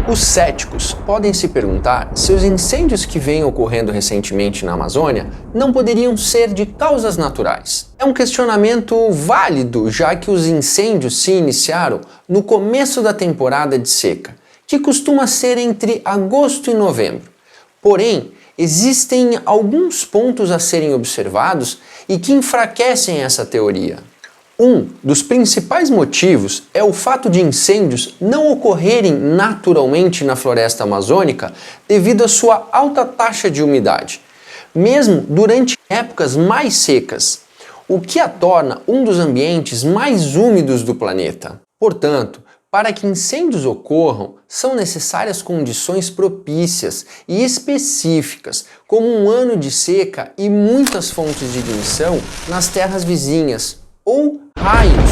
Os céticos podem se perguntar se os incêndios que vêm ocorrendo recentemente na Amazônia não poderiam ser de causas naturais. É um questionamento válido, já que os incêndios se iniciaram no começo da temporada de seca, que costuma ser entre agosto e novembro. Porém, existem alguns pontos a serem observados e que enfraquecem essa teoria. Um dos principais motivos é o fato de incêndios não ocorrerem naturalmente na floresta amazônica devido à sua alta taxa de umidade, mesmo durante épocas mais secas, o que a torna um dos ambientes mais úmidos do planeta. Portanto, para que incêndios ocorram, são necessárias condições propícias e específicas, como um ano de seca e muitas fontes de ignição nas terras vizinhas, ou raios.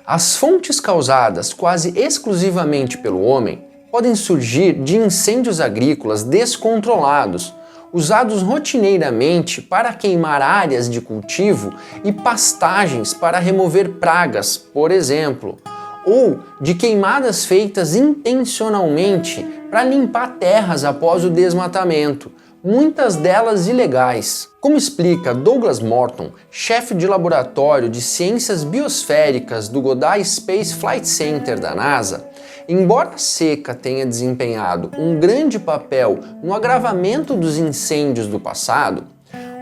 As fontes causadas quase exclusivamente pelo homem podem surgir de incêndios agrícolas descontrolados, usados rotineiramente para queimar áreas de cultivo e pastagens para remover pragas, por exemplo, ou de queimadas feitas intencionalmente para limpar terras após o desmatamento, muitas delas ilegais. Como explica Douglas Morton, chefe de laboratório de ciências biosféricas do Goddard Space Flight Center da NASA, embora a seca tenha desempenhado um grande papel no agravamento dos incêndios do passado,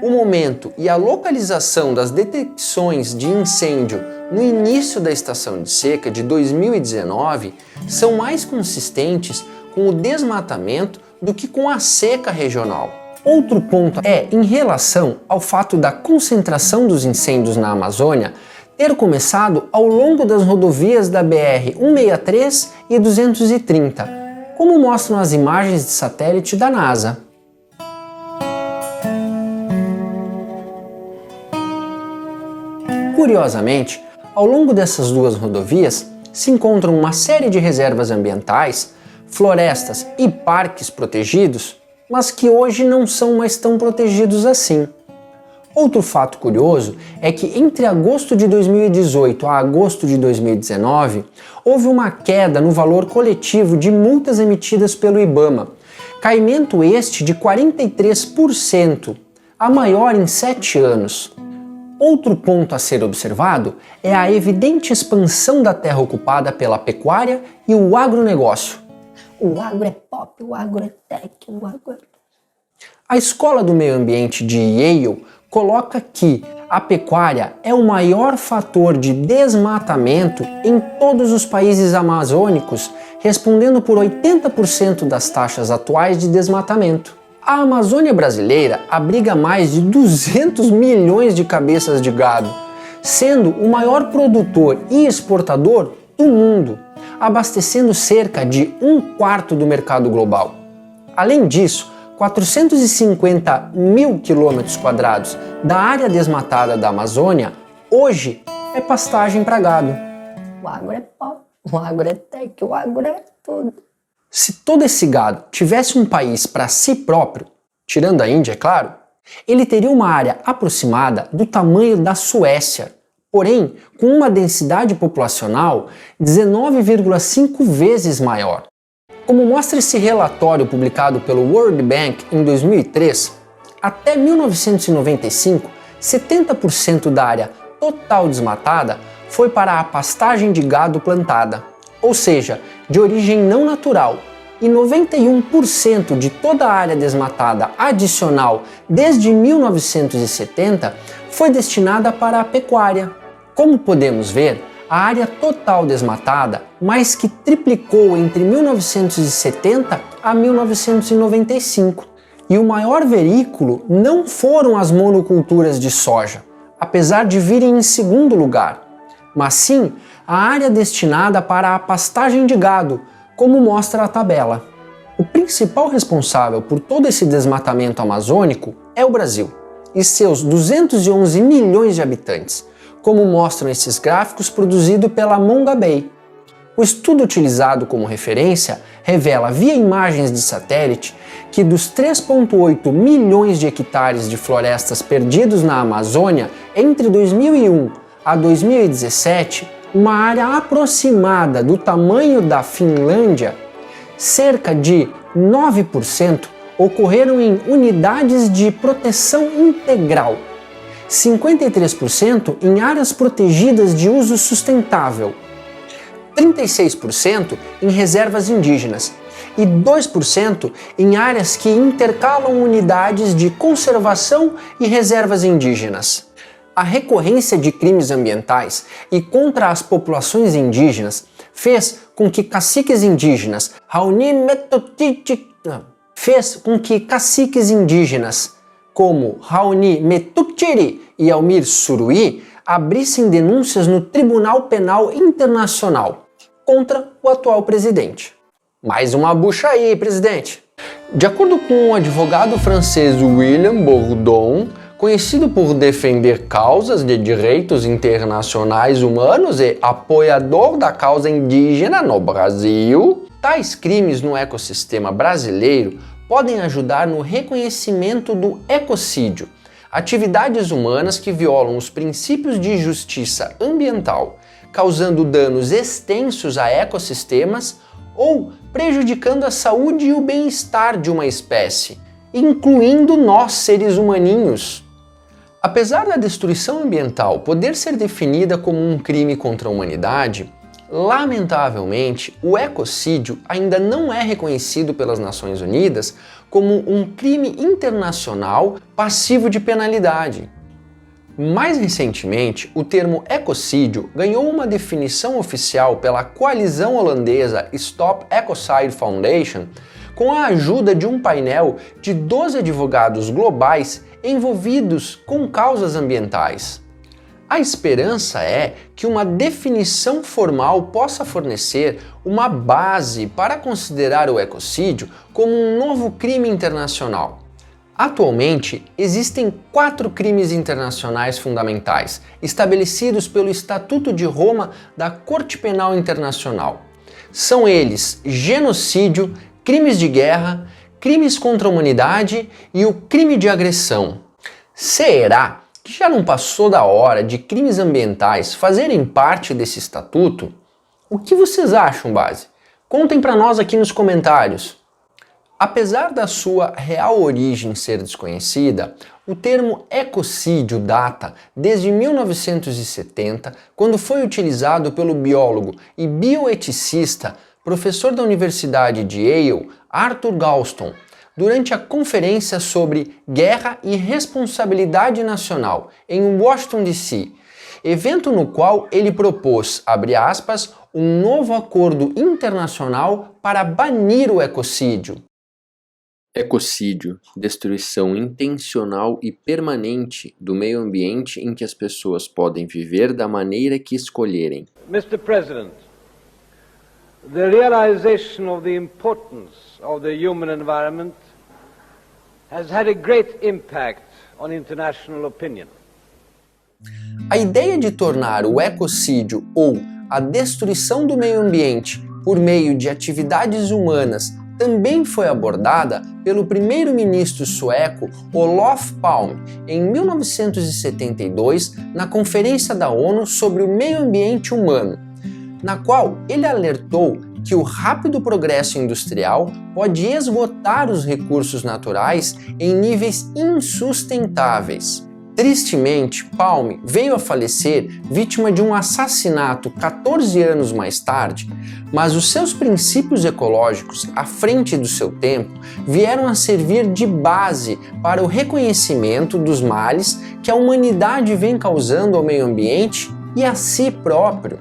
o momento e a localização das detecções de incêndio no início da estação de seca de 2019 são mais consistentes com o desmatamento do que com a seca regional. Outro ponto é em relação ao fato da concentração dos incêndios na Amazônia ter começado ao longo das rodovias da BR-163 e 230, como mostram as imagens de satélite da NASA. Curiosamente, ao longo dessas duas rodovias se encontram uma série de reservas ambientais, florestas e parques protegidos, mas que hoje não são mais tão protegidos assim. Outro fato curioso é que entre agosto de 2018 a agosto de 2019, houve uma queda no valor coletivo de multas emitidas pelo IBAMA, caimento este de 43%, a maior em 7 anos. Outro ponto a ser observado é a evidente expansão da terra ocupada pela pecuária e o agronegócio. O agro é pop, o agro é tech, o agro é... A Escola do Meio Ambiente de Yale coloca que a pecuária é o maior fator de desmatamento em todos os países amazônicos, respondendo por 80% das taxas atuais de desmatamento. A Amazônia brasileira abriga mais de 200 milhões de cabeças de gado, sendo o maior produtor e exportador do mundo, abastecendo cerca de 1/4 do mercado global. Além disso, 450 mil quilômetros quadrados da área desmatada da Amazônia hoje é pastagem para gado. O agro é pop, o agro é tech, o agro é tudo. Se todo esse gado tivesse um país para si próprio, tirando a Índia, é claro, ele teria uma área aproximada do tamanho da Suécia, porém com uma densidade populacional 19,5 vezes maior. Como mostra esse relatório publicado pelo World Bank em 2003, até 1995, 70% da área total desmatada foi para a pastagem de gado plantada, ou seja, de origem não natural, e 91% de toda a área desmatada adicional desde 1970 foi destinada para a pecuária. Como podemos ver, a área total desmatada mais que triplicou entre 1970 a 1995. E o maior veículo não foram as monoculturas de soja, apesar de virem em segundo lugar, mas sim a área destinada para a pastagem de gado, como mostra a tabela. O principal responsável por todo esse desmatamento amazônico é o Brasil e seus 211 milhões de habitantes, como mostram esses gráficos produzidos pela Mongabay. O estudo utilizado como referência revela via imagens de satélite que dos 3,8 milhões de hectares de florestas perdidos na Amazônia entre 2001 a 2017, uma área aproximada do tamanho da Finlândia, cerca de 9% ocorreram em unidades de proteção integral, 53% em áreas protegidas de uso sustentável, 36% em reservas indígenas e 2% em áreas que intercalam unidades de conservação e reservas indígenas. A recorrência de crimes ambientais e contra as populações indígenas fez com que caciques indígenas como Raoni Metuktiri e Almir Suruí abrissem denúncias no Tribunal Penal Internacional contra o atual presidente. Mais uma bucha aí, presidente! De acordo com o advogado francês William Bourdon, conhecido por defender causas de direitos internacionais humanos e apoiador da causa indígena no Brasil, tais crimes no ecossistema brasileiro podem ajudar no reconhecimento do ecocídio, atividades humanas que violam os princípios de justiça ambiental, causando danos extensos a ecossistemas ou prejudicando a saúde e o bem-estar de uma espécie, incluindo nós, seres humaninhos. Apesar da destruição ambiental poder ser definida como um crime contra a humanidade, lamentavelmente, o ecocídio ainda não é reconhecido pelas Nações Unidas como um crime internacional passivo de penalidade. Mais recentemente, o termo ecocídio ganhou uma definição oficial pela coalizão holandesa Stop Ecocide Foundation, com a ajuda de um painel de 12 advogados globais envolvidos com causas ambientais. A esperança é que uma definição formal possa fornecer uma base para considerar o ecocídio como um novo crime internacional. Atualmente, existem 4 crimes internacionais fundamentais, estabelecidos pelo Estatuto de Roma da Corte Penal Internacional. São eles genocídio, crimes de guerra, crimes contra a humanidade e o crime de agressão. Será que já não passou da hora de crimes ambientais fazerem parte desse estatuto? O que vocês acham, base? Contem para nós aqui nos comentários. Apesar da sua real origem ser desconhecida, o termo ecocídio data desde 1970, quando foi utilizado pelo biólogo e bioeticista, professor da Universidade de Yale, Arthur Galston, durante a Conferência sobre Guerra e Responsabilidade Nacional, em Washington, D.C., evento no qual ele propôs, abre aspas, um novo acordo internacional para banir o ecocídio. Ecocídio, destruição intencional e permanente do meio ambiente em que as pessoas podem viver da maneira que escolherem. Mr. President, the realization of the importance of the human environment has had a great impact on international opinion. A ideia de tornar o ecocídio ou a destruição do meio ambiente por meio de atividades humanas também foi abordada pelo primeiro-ministro sueco Olof Palme em 1972 na Conferência da ONU sobre o Meio Ambiente Humano, na qual ele alertou que o rápido progresso industrial pode esgotar os recursos naturais em níveis insustentáveis. Tristemente, Palme veio a falecer vítima de um assassinato 14 anos mais tarde, mas os seus princípios ecológicos, à frente do seu tempo, vieram a servir de base para o reconhecimento dos males que a humanidade vem causando ao meio ambiente e a si próprio.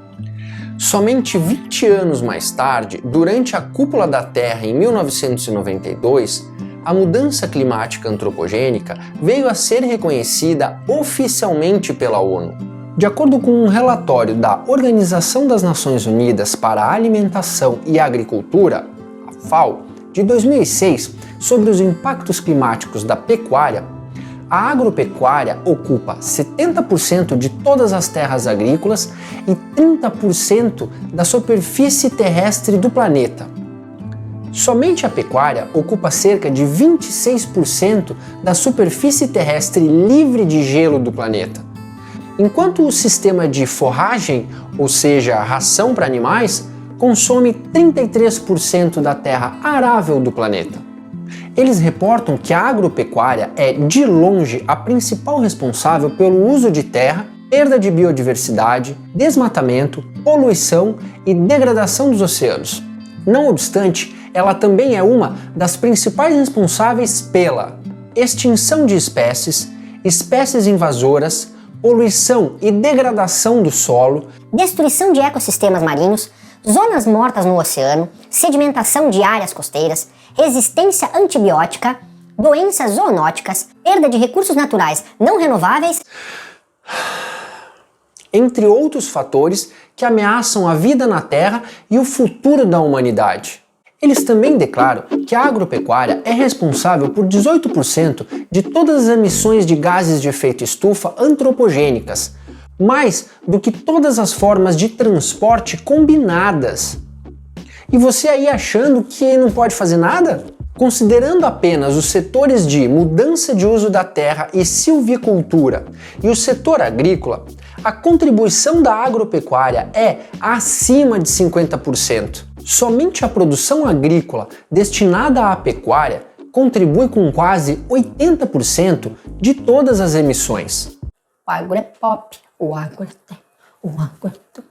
Somente 20 anos mais tarde, durante a Cúpula da Terra em 1992, a mudança climática antropogênica veio a ser reconhecida oficialmente pela ONU. De acordo com um relatório da Organização das Nações Unidas para a Alimentação e Agricultura, a FAO, de 2006, sobre os impactos climáticos da pecuária, a agropecuária ocupa 70% de todas as terras agrícolas e 30% da superfície terrestre do planeta. Somente a pecuária ocupa cerca de 26% da superfície terrestre livre de gelo do planeta. enquanto o sistema de forragem, ou seja, ração para animais, consome 33% da terra arável do planeta. Eles reportam que a agropecuária é, de longe, a principal responsável pelo uso de terra, perda de biodiversidade, desmatamento, poluição e degradação dos oceanos. Não obstante, ela também é uma das principais responsáveis pela extinção de espécies, espécies invasoras, poluição e degradação do solo, destruição de ecossistemas marinhos, zonas mortas no oceano, sedimentação de áreas costeiras, resistência antibiótica, doenças zoonóticas, perda de recursos naturais não renováveis, entre outros fatores que ameaçam a vida na Terra e o futuro da humanidade. Eles também declaram que a agropecuária é responsável por 18% de todas as emissões de gases de efeito estufa antropogênicas, mais do que todas as formas de transporte combinadas. E você aí achando que não pode fazer nada? Considerando apenas os setores de mudança de uso da terra e silvicultura e o setor agrícola, a contribuição da agropecuária é acima de 50%. Somente a produção agrícola destinada à pecuária contribui com quase 80% de todas as emissões. O agro é pop, o agro é tech, o agro é tu,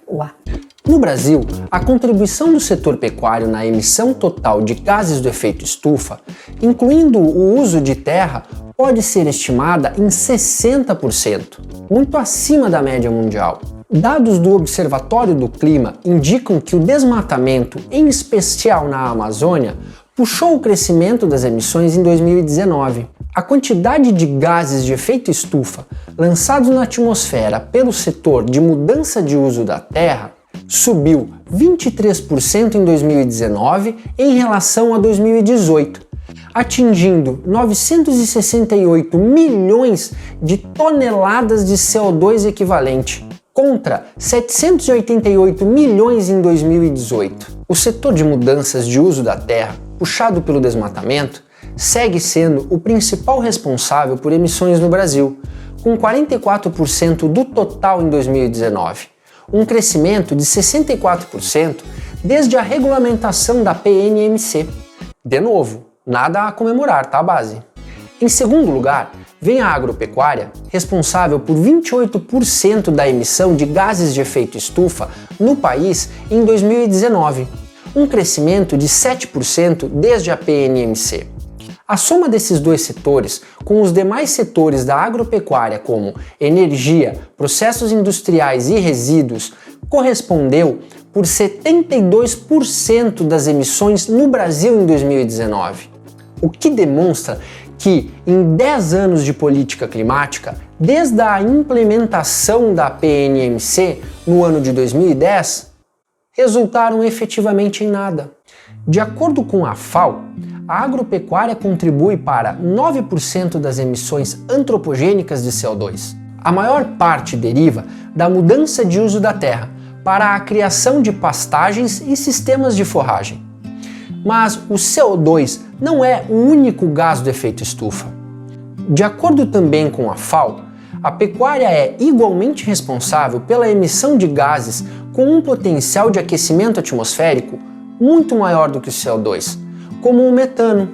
o agro. No Brasil, a contribuição do setor pecuário na emissão total de gases do efeito estufa, incluindo o uso de terra, pode ser estimada em 60%, muito acima da média mundial. Dados do Observatório do Clima indicam que o desmatamento, em especial na Amazônia, puxou o crescimento das emissões em 2019. A quantidade de gases de efeito estufa lançados na atmosfera pelo setor de mudança de uso da terra subiu 23% em 2019 em relação a 2018, atingindo 968 milhões de toneladas de CO2 equivalente, contra 788 milhões em 2018. O setor de mudanças de uso da terra, puxado pelo desmatamento, segue sendo o principal responsável por emissões no Brasil, com 44% do total em 2019, um crescimento de 64% desde a regulamentação da PNMC. De novo, nada a comemorar, tá, base? Em segundo lugar, vem a agropecuária, responsável por 28% da emissão de gases de efeito estufa no país em 2019, um crescimento de 7% desde a PNMC. A soma desses dois setores, com os demais setores da agropecuária como energia, processos industriais e resíduos, correspondeu por 72% das emissões no Brasil em 2019, o que demonstra que em 10 anos de política climática, desde a implementação da PNMC no ano de 2010, resultaram efetivamente em nada. De acordo com a FAO, a agropecuária contribui para 9% das emissões antropogênicas de CO2. A maior parte deriva da mudança de uso da terra para a criação de pastagens e sistemas de forragem. Mas o CO2 não é o único gás do efeito estufa. De acordo também com a FAO, a pecuária é igualmente responsável pela emissão de gases com um potencial de aquecimento atmosférico muito maior do que o CO2, como o metano,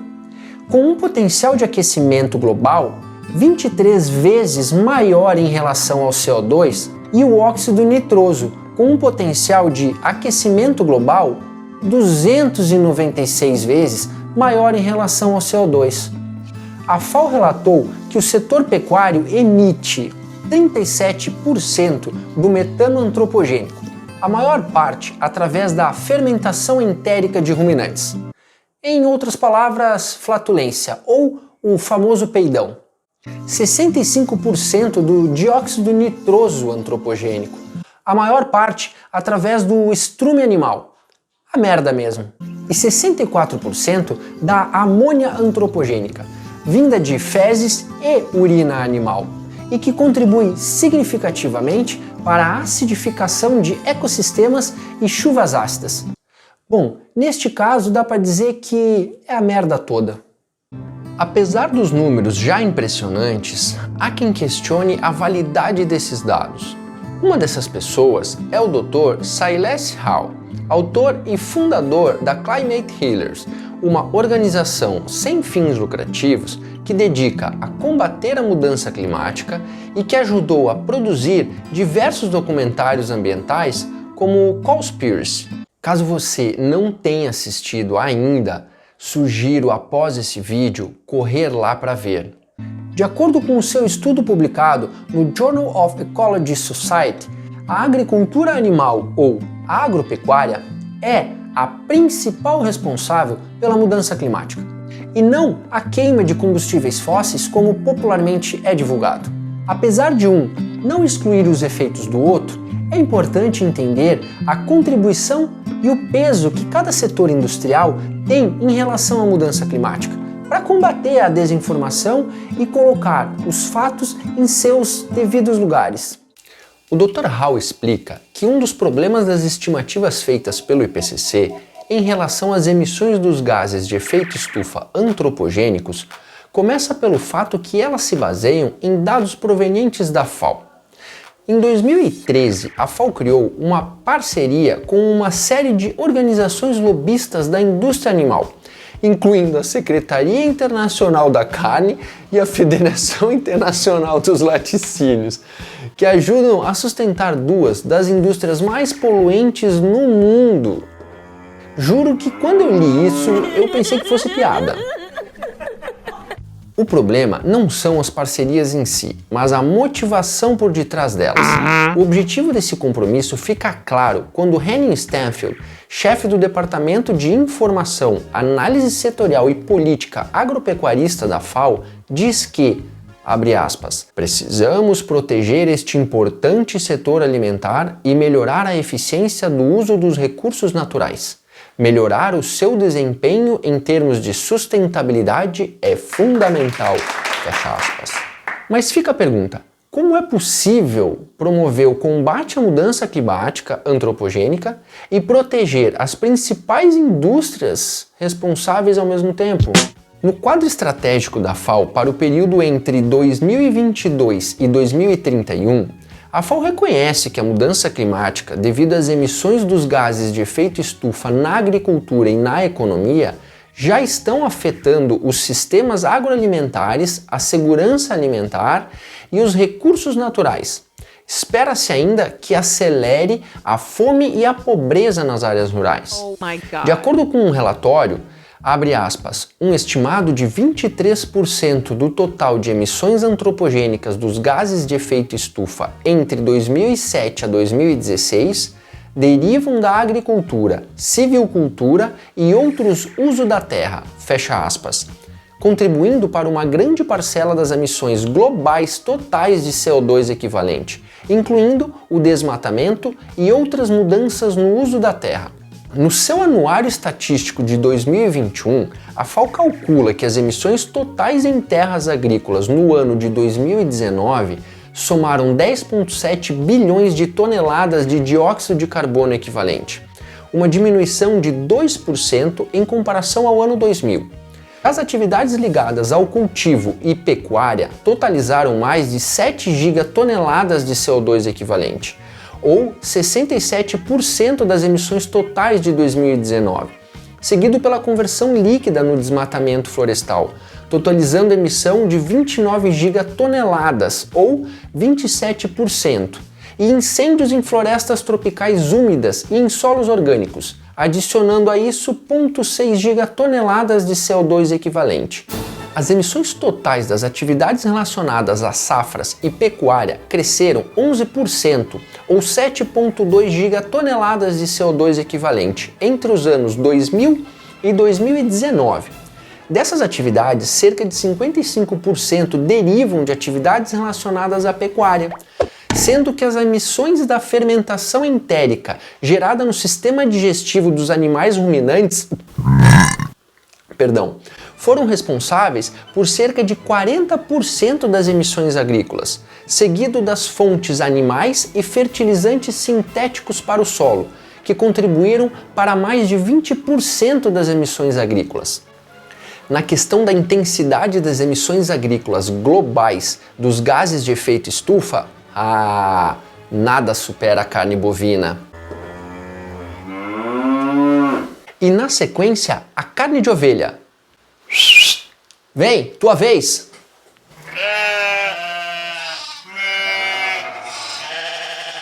com um potencial de aquecimento global 23 vezes maior em relação ao CO2, e o óxido nitroso, com um potencial de aquecimento global 296 vezes maior em relação ao CO2. A FAO relatou que o setor pecuário emite 37% do metano antropogênico, a maior parte através da fermentação entérica de ruminantes. Em outras palavras, flatulência, ou o famoso peidão. 65% do dióxido nitroso antropogênico, a maior parte através do estrume animal, a merda mesmo, e 64% da amônia antropogênica, vinda de fezes e urina animal, e que contribui significativamente para a acidificação de ecossistemas e chuvas ácidas. Bom, neste caso dá para dizer que é a merda toda. Apesar dos números já impressionantes, há quem questione a validade desses dados. Uma dessas pessoas é o Dr. Shailesh Rao, autor e fundador da Climate Healers, uma organização sem fins lucrativos que dedica a combater a mudança climática e que ajudou a produzir diversos documentários ambientais como Cowspiracy. Caso você não tenha assistido ainda, sugiro após esse vídeo correr lá para ver. De acordo com o seu estudo publicado no Journal of Ecology Society, a agricultura animal ou agropecuária é a principal responsável pela mudança climática, e não a queima de combustíveis fósseis como popularmente é divulgado. Apesar de um não excluir os efeitos do outro, é importante entender a contribuição e o peso que cada setor industrial tem em relação à mudança climática, para combater a desinformação e colocar os fatos em seus devidos lugares. O Dr. Rao explica que um dos problemas das estimativas feitas pelo IPCC em relação às emissões dos gases de efeito estufa antropogênicos começa pelo fato que elas se baseiam em dados provenientes da FAO. Em 2013, a FAO criou uma parceria com uma série de organizações lobistas da indústria animal, incluindo a Secretaria Internacional da Carne e a Federação Internacional dos Laticínios, que ajudam a sustentar duas das indústrias mais poluentes no mundo. Juro que quando eu li isso, eu pensei que fosse piada. O problema não são as parcerias em si, mas a motivação por detrás delas. O objetivo desse compromisso fica claro quando Henning Stanfield, chefe do Departamento de Informação, Análise Setorial e Política Agropecuarista da FAO, diz que, abre aspas, precisamos proteger este importante setor alimentar e melhorar a eficiência do uso dos recursos naturais. Melhorar o seu desempenho em termos de sustentabilidade é fundamental, fecha aspas. Mas fica a pergunta, como é possível promover o combate à mudança climática antropogênica e proteger as principais indústrias responsáveis ao mesmo tempo? No quadro estratégico da FAO para o período entre 2022 e 2031, a FAO reconhece que a mudança climática, devido às emissões dos gases de efeito estufa na agricultura e na economia, já estão afetando os sistemas agroalimentares, a segurança alimentar e os recursos naturais. Espera-se ainda que acelere a fome e a pobreza nas áreas rurais. De acordo com um relatório, abre aspas, um estimado de 23% do total de emissões antropogênicas dos gases de efeito estufa entre 2007 a 2016 derivam da agricultura, silvicultura e outros usos da terra, fecha aspas, contribuindo para uma grande parcela das emissões globais totais de CO2 equivalente, incluindo o desmatamento e outras mudanças no uso da terra. No seu anuário estatístico de 2021, a FAO calcula que as emissões totais em terras agrícolas no ano de 2019 somaram 10,7 bilhões de toneladas de dióxido de carbono equivalente, uma diminuição de 2% em comparação ao ano 2000. As atividades ligadas ao cultivo e pecuária totalizaram mais de 7 gigatoneladas de CO2 equivalente, ou 67% das emissões totais de 2019, seguido pela conversão líquida no desmatamento florestal, totalizando emissão de 29 gigatoneladas, ou 27%, e incêndios em florestas tropicais úmidas e em solos orgânicos, adicionando a isso 0,6 gigatoneladas de CO2 equivalente. As emissões totais das atividades relacionadas a safras e pecuária cresceram 11%, ou 7,2 gigatoneladas de CO2 equivalente, entre os anos 2000 e 2019. Dessas atividades, cerca de 55% derivam de atividades relacionadas à pecuária, sendo que as emissões da fermentação entérica gerada no sistema digestivo dos animais ruminantes foram responsáveis por cerca de 40% das emissões agrícolas, seguido das fontes animais e fertilizantes sintéticos para o solo, que contribuíram para mais de 20% das emissões agrícolas. na questão da intensidade das emissões agrícolas globais dos gases de efeito estufa, nada supera a carne bovina. E na sequência, a carne de ovelha. Vem, tua vez!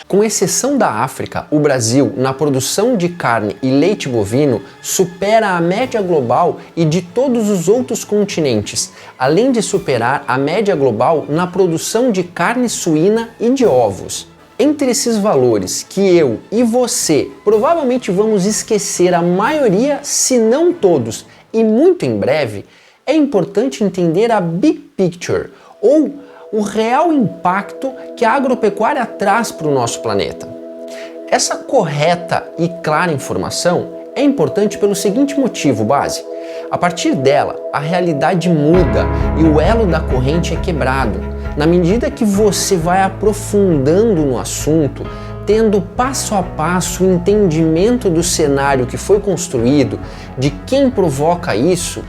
Com exceção da África, o Brasil, na produção de carne e leite bovino, supera a média global e de todos os outros continentes, além de superar a média global na produção de carne suína e de ovos. Entre esses valores que eu e você provavelmente vamos esquecer a maioria, se não todos, e muito em breve, é importante entender a big picture, ou o real impacto que a agropecuária traz para o nosso planeta. Essa correta e clara informação é importante pelo seguinte motivo base. A partir dela, a realidade muda e o elo da corrente é quebrado. Na medida que você vai aprofundando no assunto, tendo passo a passo o entendimento do cenário que foi construído, de quem provoca isso,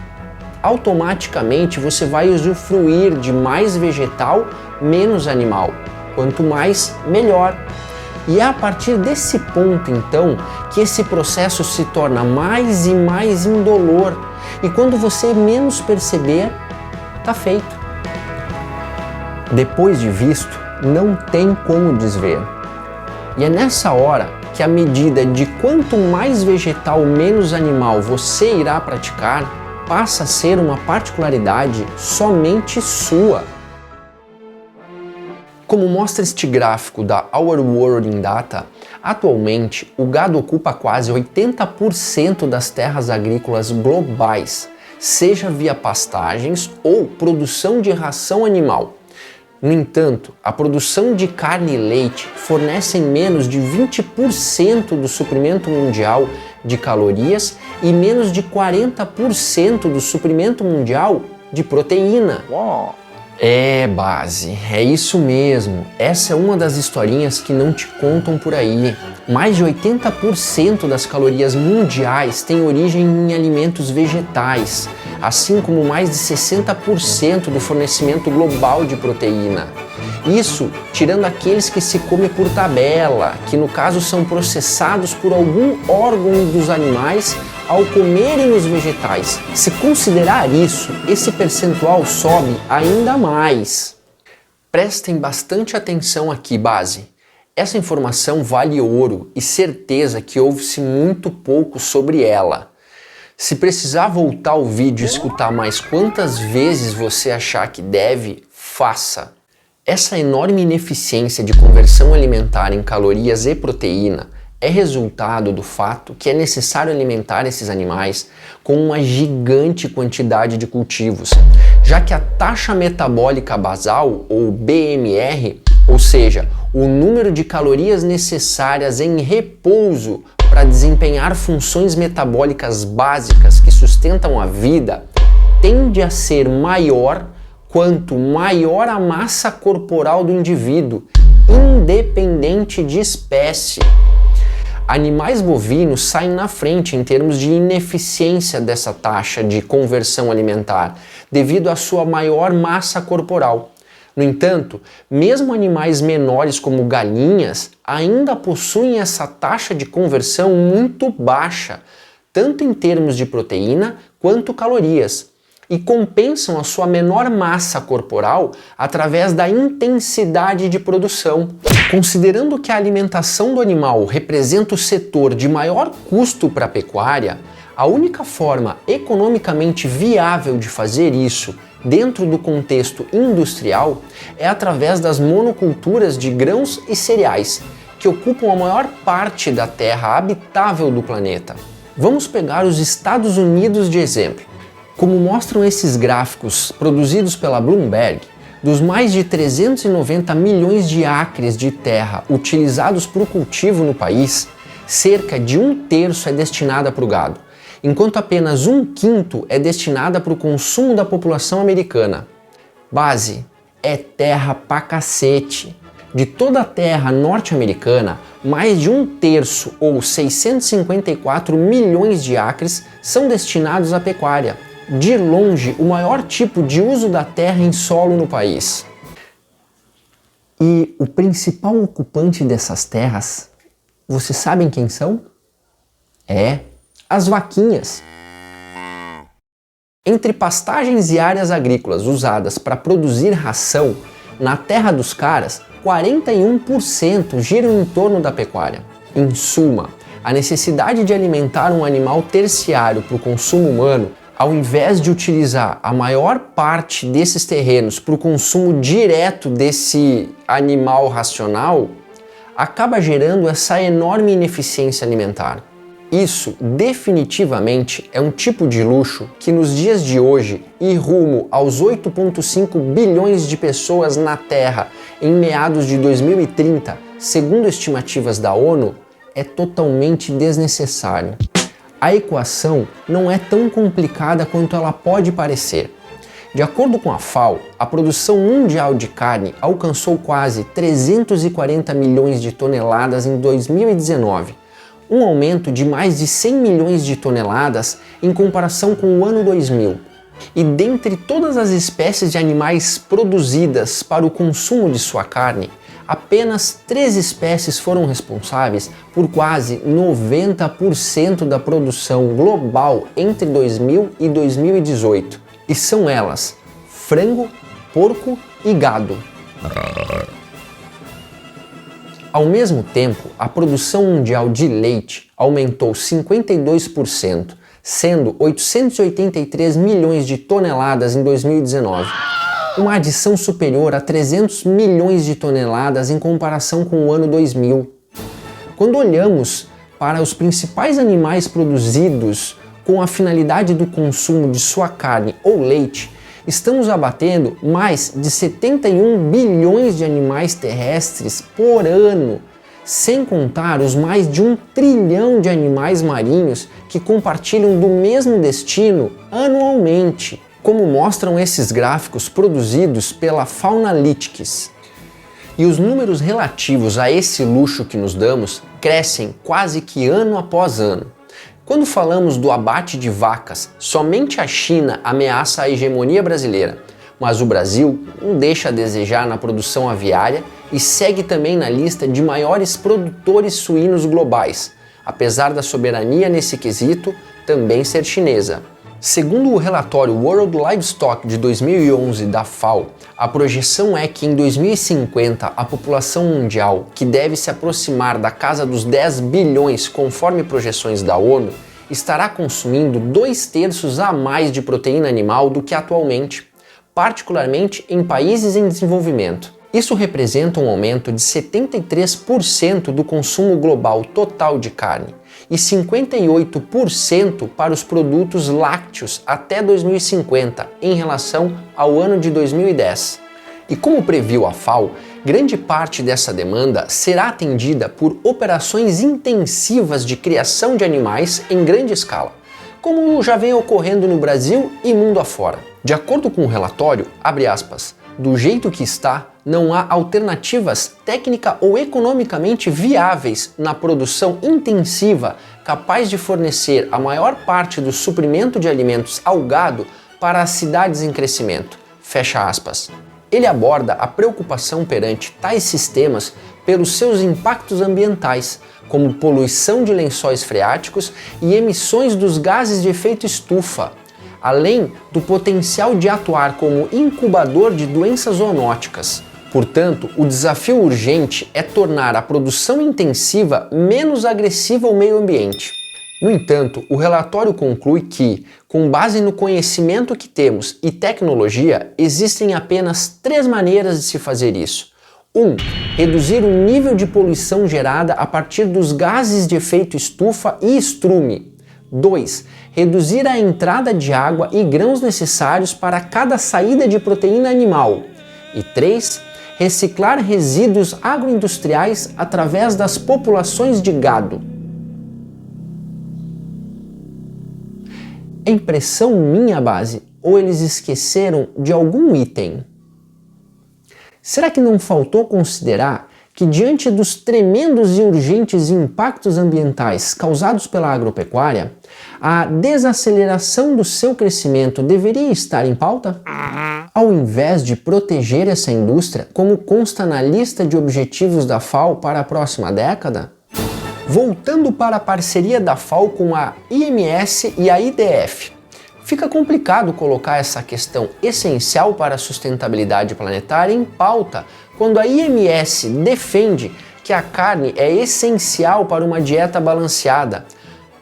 automaticamente você vai usufruir de mais vegetal, menos animal. Quanto mais, melhor. E é a partir desse ponto, então, que esse processo se torna mais e mais indolor. E quando você menos perceber, tá feito. Depois de visto, não tem como desver. E é nessa hora que a medida de quanto mais vegetal, menos animal você irá praticar, passa a ser uma particularidade somente sua. Como mostra este gráfico da Our World in Data, atualmente o gado ocupa quase 80% das terras agrícolas globais, seja via pastagens ou produção de ração animal. No entanto, a produção de carne e leite fornecem menos de 20% do suprimento mundial de calorias e menos de 40% do suprimento mundial de proteína. Uau. Base, é isso mesmo. Essa é uma das historinhas que não te contam por aí. Mais de 80% das calorias mundiais têm origem em alimentos vegetais, assim como mais de 60% do fornecimento global de proteína. Isso tirando aqueles que se come por tabela, que no caso são processados por algum órgão dos animais ao comerem os vegetais. Se considerar isso, esse percentual sobe ainda mais. Prestem bastante atenção aqui, base. Essa informação vale ouro e certeza que ouve-se muito pouco sobre ela. Se precisar voltar ao vídeo e escutar mais quantas vezes você achar que deve, faça. Essa enorme ineficiência de conversão alimentar em calorias e proteína é resultado do fato que é necessário alimentar esses animais com uma gigante quantidade de cultivos, já que a taxa metabólica basal, ou BMR, ou seja, o número de calorias necessárias em repouso para desempenhar funções metabólicas básicas que sustentam a vida, tende a ser maior quanto maior a massa corporal do indivíduo, independente de espécie. Animais bovinos saem na frente em termos de ineficiência dessa taxa de conversão alimentar, devido à sua maior massa corporal. No entanto, mesmo animais menores como galinhas ainda possuem essa taxa de conversão muito baixa, tanto em termos de proteína quanto calorias, e compensam a sua menor massa corporal através da intensidade de produção. Considerando que a alimentação do animal representa o setor de maior custo para a pecuária, a única forma economicamente viável de fazer isso dentro do contexto industrial é através das monoculturas de grãos e cereais, que ocupam a maior parte da terra habitável do planeta. Vamos pegar os Estados Unidos de exemplo. Como mostram esses gráficos produzidos pela Bloomberg, dos mais de 390 milhões de acres de terra utilizados para o cultivo no país, cerca de 1/3 é destinada para o gado, enquanto apenas 1/5 é destinada para o consumo da população americana. Base, é terra pra cacete. De toda a terra norte-americana, mais de 1/3 ou 654 milhões de acres são destinados à pecuária. de longe, o maior tipo de uso da terra em solo no país. E o principal ocupante dessas terras, vocês sabem quem são? As vaquinhas. Entre pastagens e áreas agrícolas usadas para produzir ração, na terra dos caras, 41% giram em torno da pecuária. Em suma, a necessidade de alimentar um animal terciário para o consumo humano, ao invés de utilizar a maior parte desses terrenos para o consumo direto desse animal racional, acaba gerando essa enorme ineficiência alimentar. Isso definitivamente é um tipo de luxo que nos dias de hoje e rumo aos 8,5 bilhões de pessoas na Terra em meados de 2030, segundo estimativas da ONU, é totalmente desnecessário. A equação não é tão complicada quanto ela pode parecer. De acordo com a FAO, a produção mundial de carne alcançou quase 340 milhões de toneladas em 2019, um aumento de mais de 100 milhões de toneladas em comparação com o ano 2000. E dentre todas as espécies de animais produzidas para o consumo de sua carne, apenas 3 espécies foram responsáveis por quase 90% da produção global entre 2000 e 2018. E são elas: frango, porco e gado. Ao mesmo tempo, a produção mundial de leite aumentou 52%, sendo 883 milhões de toneladas em 2019, uma adição superior a 300 milhões de toneladas em comparação com o ano 2000. Quando olhamos para os principais animais produzidos com a finalidade do consumo de sua carne ou leite, estamos abatendo mais de 71 bilhões de animais terrestres por ano, sem contar os mais de 1 trilhão de animais marinhos que compartilham do mesmo destino anualmente, como mostram esses gráficos produzidos pela Faunalytics. E os números relativos a esse luxo que nos damos crescem quase que ano após ano. Quando falamos do abate de vacas, somente a China ameaça a hegemonia brasileira, mas o Brasil não deixa a desejar na produção aviária e segue também na lista de maiores produtores suínos globais, apesar da soberania nesse quesito também ser chinesa. Segundo o relatório World Livestock de 2011 da FAO, a projeção é que em 2050 a população mundial, que deve se aproximar da casa dos 10 bilhões conforme projeções da ONU, estará consumindo 2/3 a mais de proteína animal do que atualmente, particularmente em países em desenvolvimento. Isso representa um aumento de 73% do consumo global total de carne e 58% para os produtos lácteos até 2050 em relação ao ano de 2010. E como previu a FAO, grande parte dessa demanda será atendida por operações intensivas de criação de animais em grande escala, como já vem ocorrendo no Brasil e mundo afora. De acordo com o relatório, abre aspas, do jeito que está, não há alternativas técnica ou economicamente viáveis na produção intensiva capaz de fornecer a maior parte do suprimento de alimentos ao gado para as cidades em crescimento. Fecha aspas. Ele aborda a preocupação perante tais sistemas pelos seus impactos ambientais, como poluição de lençóis freáticos e emissões dos gases de efeito estufa, além do potencial de atuar como incubador de doenças zoonóticas. Portanto, o desafio urgente é tornar a produção intensiva menos agressiva ao meio ambiente. No entanto, o relatório conclui que, com base no conhecimento que temos e tecnologia, existem apenas 3 maneiras de se fazer isso. 1. Reduzir o nível de poluição gerada a partir dos gases de efeito estufa e estrume. 2. Reduzir a entrada de água e grãos necessários para cada saída de proteína animal. E 3. Reciclar resíduos agroindustriais através das populações de gado. É impressão minha, base, ou eles esqueceram de algum item? Será que não faltou considerar que, diante dos tremendos e urgentes impactos ambientais causados pela agropecuária, a desaceleração do seu crescimento deveria estar em pauta? Ao invés de proteger essa indústria, como consta na lista de objetivos da FAO para a próxima década? Voltando para a parceria da FAO com a IMS e a IDF, fica complicado colocar essa questão essencial para a sustentabilidade planetária em pauta quando a IMS defende que a carne é essencial para uma dieta balanceada,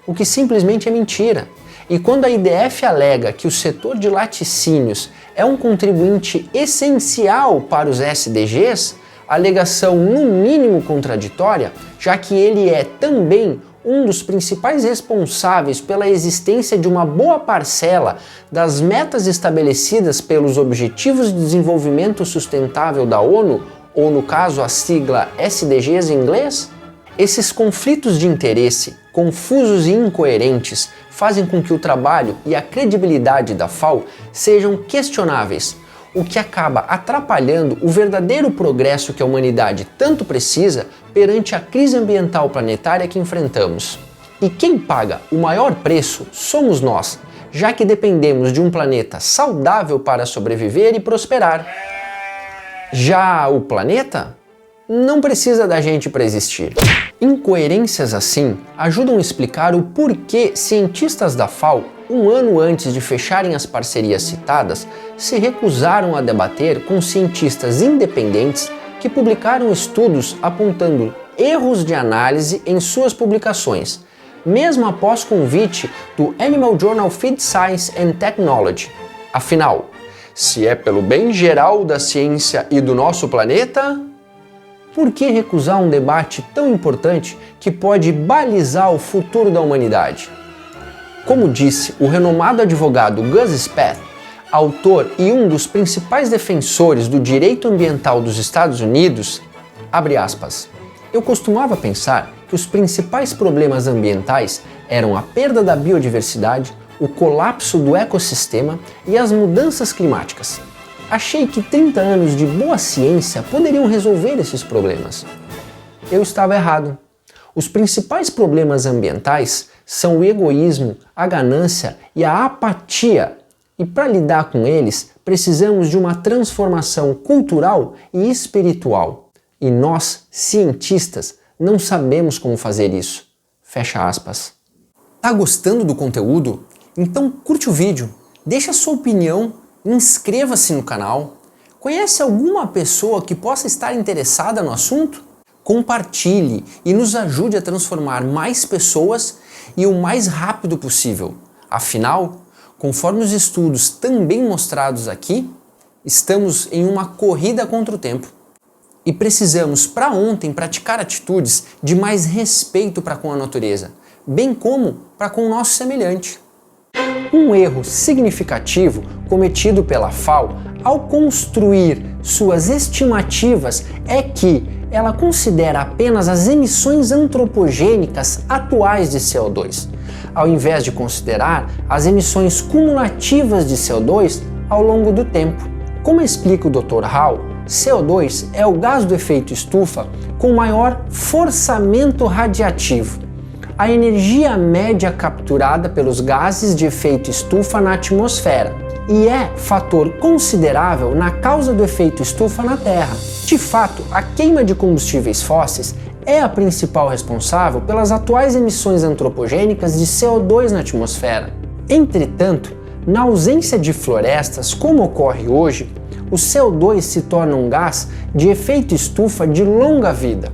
o que simplesmente é mentira. E quando a IDF alega que o setor de laticínios é um contribuinte essencial para os SDGs, alegação no mínimo contraditória, já que ele é também um dos principais responsáveis pela existência de uma boa parcela das metas estabelecidas pelos Objetivos de Desenvolvimento Sustentável da ONU, ou no caso a sigla SDGs em inglês? Esses conflitos de interesse, confusos e incoerentes, fazem com que o trabalho e a credibilidade da FAO sejam questionáveis, o que acaba atrapalhando o verdadeiro progresso que a humanidade tanto precisa perante a crise ambiental planetária que enfrentamos. E quem paga o maior preço somos nós, já que dependemos de um planeta saudável para sobreviver e prosperar. Já o planeta não precisa da gente para existir. Incoerências assim ajudam a explicar o porquê cientistas da FAO, um ano antes de fecharem as parcerias citadas, se recusaram a debater com cientistas independentes que publicaram estudos apontando erros de análise em suas publicações, mesmo após convite do Animal Journal Feed Science and Technology. Afinal, se é pelo bem geral da ciência e do nosso planeta, por que recusar um debate tão importante que pode balizar o futuro da humanidade? Como disse o renomado advogado Gus Speth, autor e um dos principais defensores do direito ambiental dos Estados Unidos, abre aspas, eu costumava pensar que os principais problemas ambientais eram a perda da biodiversidade, o colapso do ecossistema e as mudanças climáticas. Achei que 30 anos de boa ciência poderiam resolver esses problemas. Eu estava errado. Os principais problemas ambientais são o egoísmo, a ganância e a apatia. E para lidar com eles, precisamos de uma transformação cultural e espiritual. E nós, cientistas, não sabemos como fazer isso. Fecha aspas. Tá gostando do conteúdo? Então curte o vídeo, deixa sua opinião, inscreva-se no canal. Conhece alguma pessoa que possa estar interessada no assunto? Compartilhe e nos ajude a transformar mais pessoas e o mais rápido possível. Afinal, conforme os estudos também mostrados aqui, estamos em uma corrida contra o tempo. E precisamos para ontem praticar atitudes de mais respeito para com a natureza, bem como para com o nosso semelhante. Um erro significativo cometido pela FAO ao construir suas estimativas é que ela considera apenas as emissões antropogênicas atuais de CO2, ao invés de considerar as emissões cumulativas de CO2 ao longo do tempo. Como explica o Dr. Hall, CO2 é o gás do efeito estufa com maior forçamento radiativo, a energia média capturada pelos gases de efeito estufa na atmosfera, e é fator considerável na causa do efeito estufa na Terra. De fato, a queima de combustíveis fósseis é a principal responsável pelas atuais emissões antropogênicas de CO2 na atmosfera. Entretanto, na ausência de florestas, como ocorre hoje, o CO2 se torna um gás de efeito estufa de longa vida,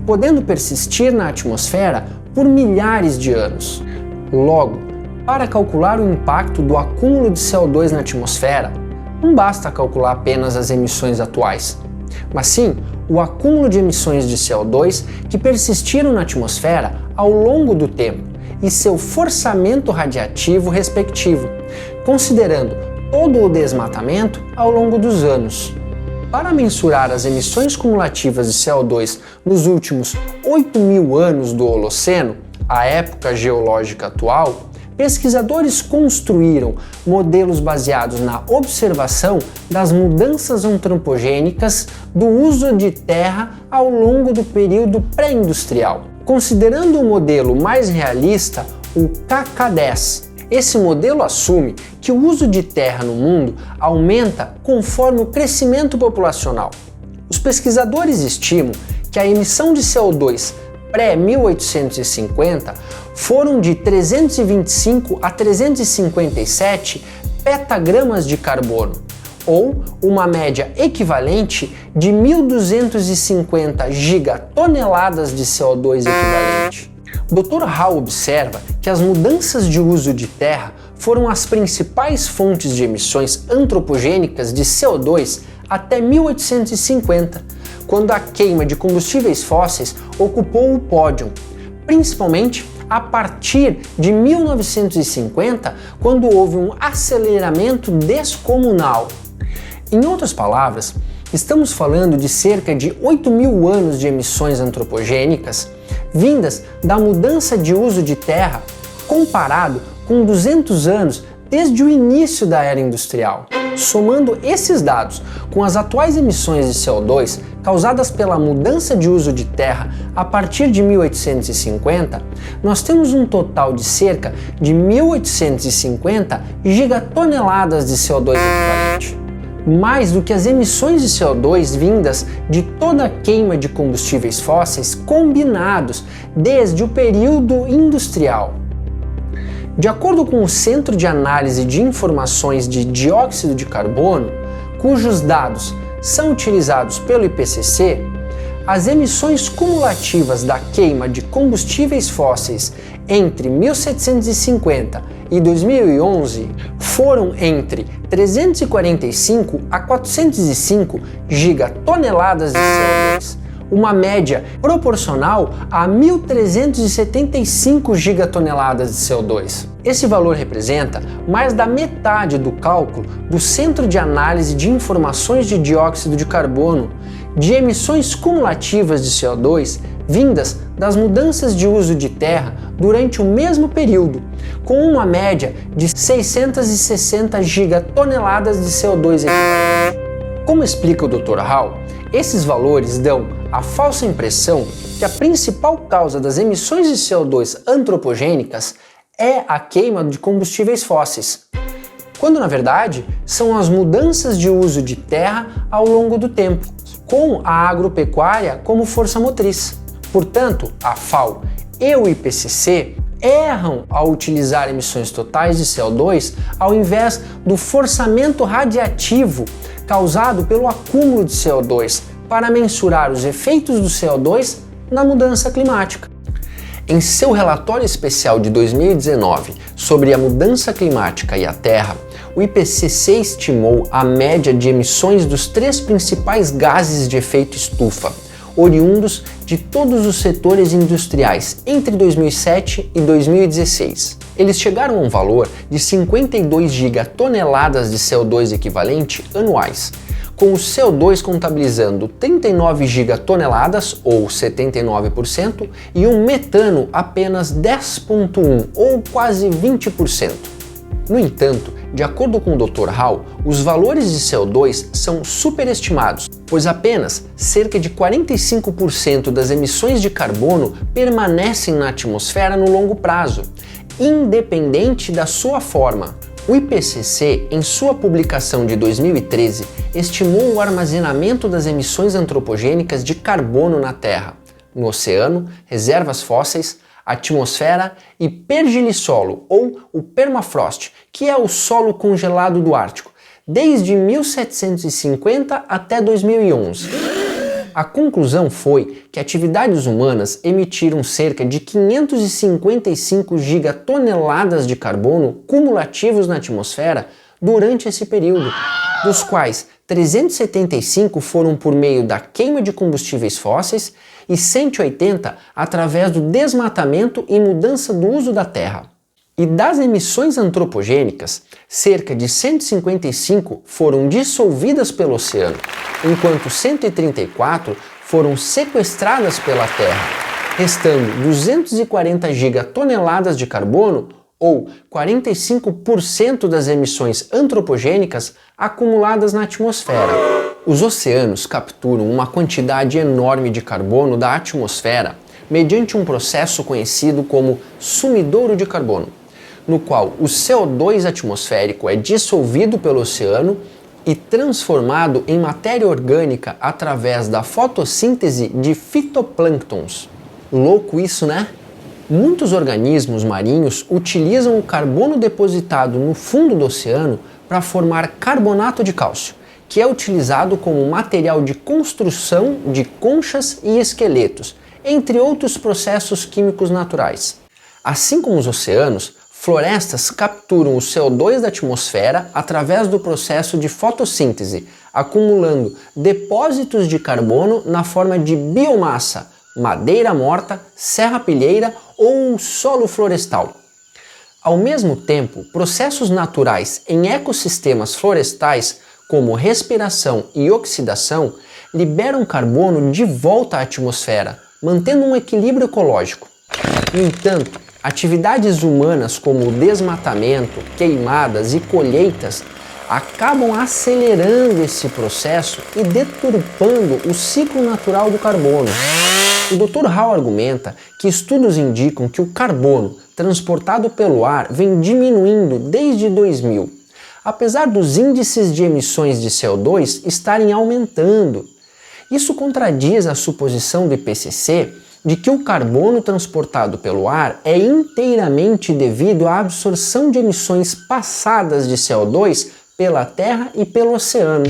podendo persistir na atmosfera por milhares de anos. Logo, para calcular o impacto do acúmulo de CO2 na atmosfera, não basta calcular apenas as emissões atuais, mas sim o acúmulo de emissões de CO2 que persistiram na atmosfera ao longo do tempo e seu forçamento radiativo respectivo, considerando todo o desmatamento ao longo dos anos. Para mensurar as emissões cumulativas de CO2 nos últimos 8.000 anos do Holoceno, a época geológica atual, pesquisadores construíram modelos baseados na observação das mudanças antropogênicas do uso de terra ao longo do período pré-industrial. Considerando o modelo mais realista, o KK10, esse modelo assume que o uso de terra no mundo aumenta conforme o crescimento populacional. Os pesquisadores estimam que a emissão de CO2 pré-1850 foram de 325 a 357 petagramas de carbono, ou uma média equivalente de 1.250 gigatoneladas de CO2 equivalente. Dr. Hall observa que as mudanças de uso de terra foram as principais fontes de emissões antropogênicas de CO2 até 1850, quando a queima de combustíveis fósseis ocupou o pódio, principalmente a partir de 1950, quando houve um aceleramento descomunal. Em outras palavras, estamos falando de cerca de 8.000 anos de emissões antropogênicas vindas da mudança de uso de terra, comparado com 200 anos desde o início da era industrial. Somando esses dados com as atuais emissões de CO2 causadas pela mudança de uso de terra a partir de 1850, nós temos um total de cerca de 1.850 gigatoneladas de CO2 equivalente. Mais do que as emissões de CO2 vindas de toda a queima de combustíveis fósseis combinados desde o período industrial. De acordo com o Centro de Análise de Informações de Dióxido de Carbono, cujos dados são utilizados pelo IPCC, as emissões cumulativas da queima de combustíveis fósseis entre 1750 e 2011 foram entre 345 a 405 gigatoneladas de CO2, uma média proporcional a 1.375 gigatoneladas de CO2. Esse valor representa mais da metade do cálculo do Centro de Análise de Informações de Dióxido de Carbono de emissões cumulativas de CO2 vindas das mudanças de uso de terra durante o mesmo período, com uma média de 660 gigatoneladas de CO2 equivalente. Como explica o Dr. Hall, esses valores dão a falsa impressão que a principal causa das emissões de CO2 antropogênicas é a queima de combustíveis fósseis, quando na verdade são as mudanças de uso de terra ao longo do tempo, com a agropecuária como força motriz. Portanto, a FAO e o IPCC erram ao utilizar emissões totais de CO2 ao invés do forçamento radiativo causado pelo acúmulo de CO2 para mensurar os efeitos do CO2 na mudança climática. Em seu relatório especial de 2019 sobre a mudança climática e a Terra, o IPCC estimou a média de emissões dos 3 principais gases de efeito estufa, oriundos de todos os setores industriais entre 2007 e 2016. Eles chegaram a um valor de 52 gigatoneladas de CO2 equivalente anuais, com o CO2 contabilizando 39 gigatoneladas, ou 79%, e o metano apenas 10,1, ou quase 20%. No entanto, de acordo com o Dr. Hall, os valores de CO2 são superestimados, pois apenas cerca de 45% das emissões de carbono permanecem na atmosfera no longo prazo, independente da sua forma. O IPCC, em sua publicação de 2013, estimou o armazenamento das emissões antropogênicas de carbono na Terra, no oceano, reservas fósseis, atmosfera e pergilissolo, ou o permafrost, que é o solo congelado do Ártico, desde 1750 até 2011. A conclusão foi que atividades humanas emitiram cerca de 555 gigatoneladas de carbono cumulativos na atmosfera durante esse período, dos quais 375 foram por meio da queima de combustíveis fósseis e 180 através do desmatamento e mudança do uso da terra. E das emissões antropogênicas, cerca de 155 foram dissolvidas pelo oceano, enquanto 134 foram sequestradas pela Terra, restando 240 gigatoneladas de carbono ou 45% das emissões antropogênicas acumuladas na atmosfera. Os oceanos capturam uma quantidade enorme de carbono da atmosfera mediante um processo conhecido como sumidouro de carbono, no qual o CO2 atmosférico é dissolvido pelo oceano e transformado em matéria orgânica através da fotossíntese de fitoplânctons. Louco isso, né? Muitos organismos marinhos utilizam o carbono depositado no fundo do oceano para formar carbonato de cálcio, que é utilizado como material de construção de conchas e esqueletos, entre outros processos químicos naturais. Assim como os oceanos, florestas capturam o CO2 da atmosfera através do processo de fotossíntese, acumulando depósitos de carbono na forma de biomassa, madeira morta, serrapilheira ou solo florestal. Ao mesmo tempo, processos naturais em ecossistemas florestais, como respiração e oxidação, liberam carbono de volta à atmosfera, mantendo um equilíbrio ecológico. No entanto, atividades humanas como o desmatamento, queimadas e colheitas acabam acelerando esse processo e deturpando o ciclo natural do carbono. O Dr. Hall argumenta que estudos indicam que o carbono transportado pelo ar vem diminuindo desde 2000, apesar dos índices de emissões de CO2 estarem aumentando. Isso contradiz a suposição do IPCC de que o carbono transportado pelo ar é inteiramente devido à absorção de emissões passadas de CO2 pela Terra e pelo oceano.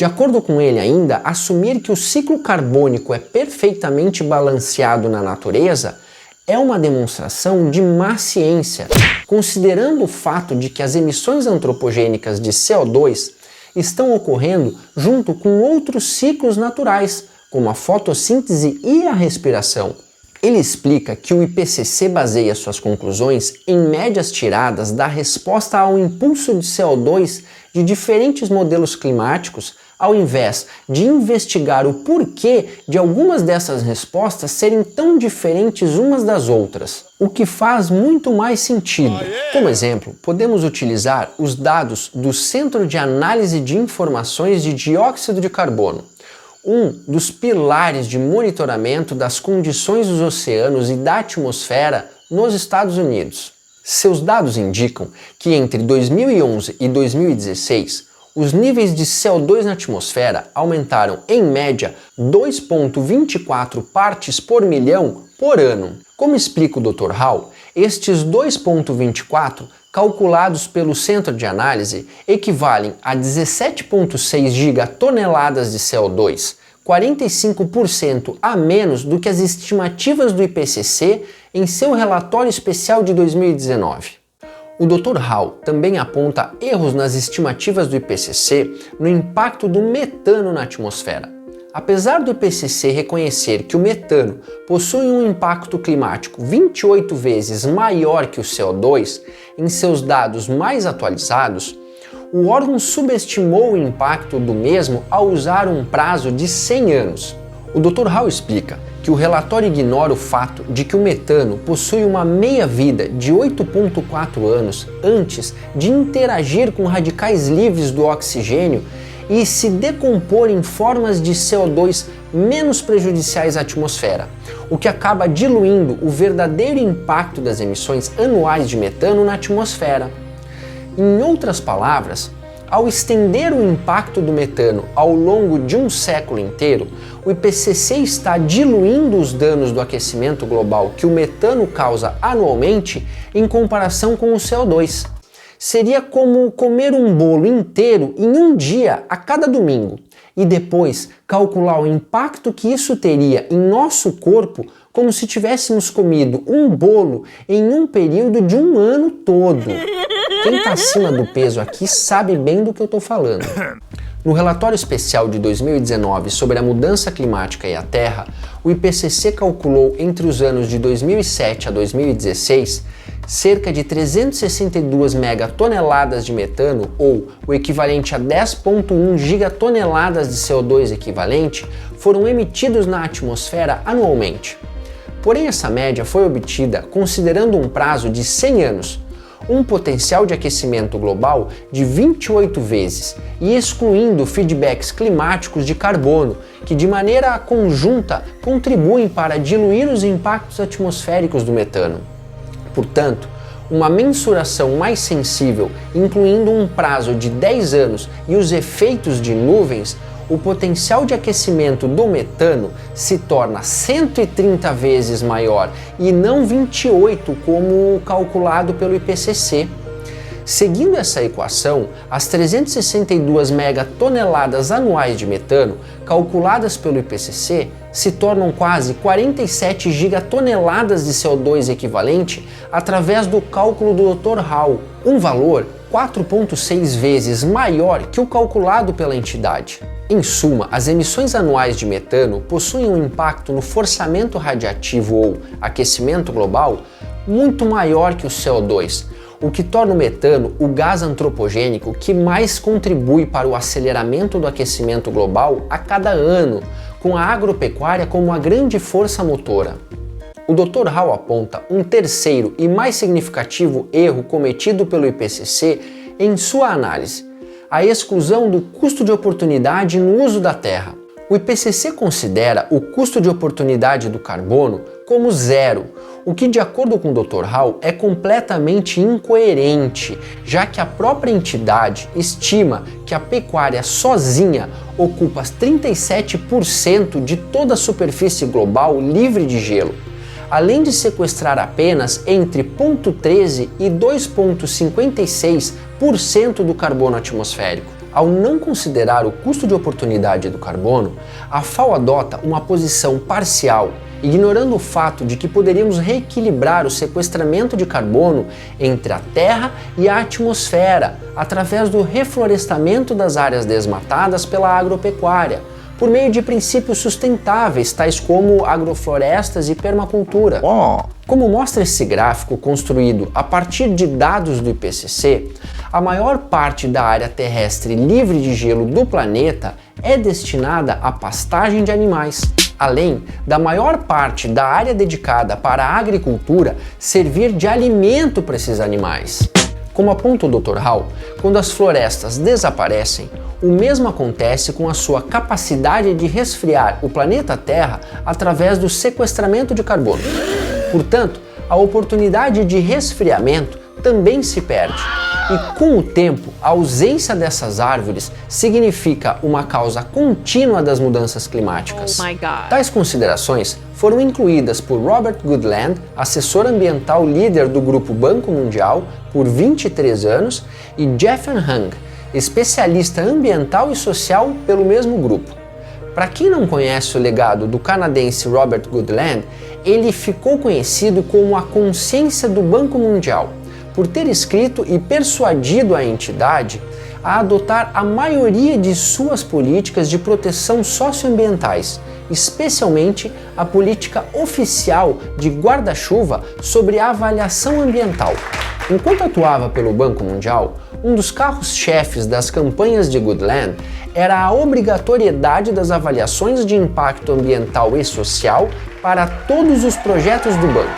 De acordo com ele ainda, assumir que o ciclo carbônico é perfeitamente balanceado na natureza é uma demonstração de má ciência, considerando o fato de que as emissões antropogênicas de CO2 estão ocorrendo junto com outros ciclos naturais, como a fotossíntese e a respiração. Ele explica que o IPCC baseia suas conclusões em médias tiradas da resposta ao impulso de CO2 de diferentes modelos climáticos, ao invés de investigar o porquê de algumas dessas respostas serem tão diferentes umas das outras, o que faz muito mais sentido. Como exemplo, podemos utilizar os dados do Centro de Análise de Informações de Dióxido de Carbono, um dos pilares de monitoramento das condições dos oceanos e da atmosfera nos Estados Unidos. Seus dados indicam que entre 2011 e 2016, os níveis de CO2 na atmosfera aumentaram em média 2,24 partes por milhão por ano. Como explica o Dr. Hall, estes 2,24 calculados pelo centro de análise equivalem a 17,6 gigatoneladas de CO2, 45% a menos do que as estimativas do IPCC em seu relatório especial de 2019. O Dr. Hall também aponta erros nas estimativas do IPCC no impacto do metano na atmosfera. Apesar do IPCC reconhecer que o metano possui um impacto climático 28 vezes maior que o CO2 em seus dados mais atualizados, o órgão subestimou o impacto do mesmo ao usar um prazo de 100 anos. O Dr. Hall explica que o relatório ignora o fato de que o metano possui uma meia-vida de 8,4 anos antes de interagir com radicais livres do oxigênio e se decompor em formas de CO2 menos prejudiciais à atmosfera, o que acaba diluindo o verdadeiro impacto das emissões anuais de metano na atmosfera. Em outras palavras, ao estender o impacto do metano ao longo de um século inteiro, o IPCC está diluindo os danos do aquecimento global que o metano causa anualmente em comparação com o CO2. Seria como comer um bolo inteiro em um dia a cada domingo e depois calcular o impacto que isso teria em nosso corpo como se tivéssemos comido um bolo em um período de um ano todo. Quem está acima do peso aqui sabe bem do que eu estou falando. No relatório especial de 2019 sobre a mudança climática e a Terra, o IPCC calculou entre os anos de 2007 a 2016 cerca de 362 megatoneladas de metano, ou o equivalente a 10,1 gigatoneladas de CO2 equivalente, foram emitidos na atmosfera anualmente. Porém, essa média foi obtida considerando um prazo de 100 anos, um potencial de aquecimento global de 28 vezes e excluindo feedbacks climáticos de carbono, que de maneira conjunta contribuem para diluir os impactos atmosféricos do metano. Portanto, uma mensuração mais sensível, incluindo um prazo de 10 anos e os efeitos de nuvens, o potencial de aquecimento do metano se torna 130 vezes maior e não 28 como calculado pelo IPCC. Seguindo essa equação, as 362 megatoneladas anuais de metano calculadas pelo IPCC se tornam quase 47 gigatoneladas de CO2 equivalente através do cálculo do Dr. Hall, um valor 4,6 vezes maior que o calculado pela entidade. Em suma, as emissões anuais de metano possuem um impacto no forçamento radiativo ou aquecimento global muito maior que o CO2, o que torna o metano o gás antropogênico que mais contribui para o aceleramento do aquecimento global a cada ano, com a agropecuária como a grande força motora. O Dr. Hall aponta um terceiro e mais significativo erro cometido pelo IPCC em sua análise: a exclusão do custo de oportunidade no uso da terra. O IPCC considera o custo de oportunidade do carbono como zero, o que, de acordo com o Dr. Hall, é completamente incoerente, já que a própria entidade estima que a pecuária sozinha ocupa 37% de toda a superfície global livre de gelo, além de sequestrar apenas entre 0,13% e 2,56% do carbono atmosférico. Ao não considerar o custo de oportunidade do carbono, a FAO adota uma posição parcial, ignorando o fato de que poderíamos reequilibrar o sequestramento de carbono entre a Terra e a atmosfera através do reflorestamento das áreas desmatadas pela agropecuária, por meio de princípios sustentáveis, tais como agroflorestas e permacultura. Como mostra esse gráfico construído a partir de dados do IPCC, a maior parte da área terrestre livre de gelo do planeta é destinada à pastagem de animais, além da maior parte da área dedicada para a agricultura servir de alimento para esses animais. Como aponta o Dr. Hall, quando as florestas desaparecem, o mesmo acontece com a sua capacidade de resfriar o planeta Terra através do sequestramento de carbono. Portanto, a oportunidade de resfriamento também se perde. E com o tempo, a ausência dessas árvores significa uma causa contínua das mudanças climáticas. Tais considerações foram incluídas por Robert Goodland, assessor ambiental líder do Grupo Banco Mundial por 23 anos, e Jeffen Hung, especialista ambiental e social pelo mesmo grupo. Para quem não conhece o legado do canadense Robert Goodland, ele ficou conhecido como a consciência do Banco Mundial, por ter escrito e persuadido a entidade a adotar a maioria de suas políticas de proteção socioambientais, especialmente a política oficial de guarda-chuva sobre a avaliação ambiental. Enquanto atuava pelo Banco Mundial, um dos carros-chefes das campanhas de Goodland era a obrigatoriedade das avaliações de impacto ambiental e social para todos os projetos do banco,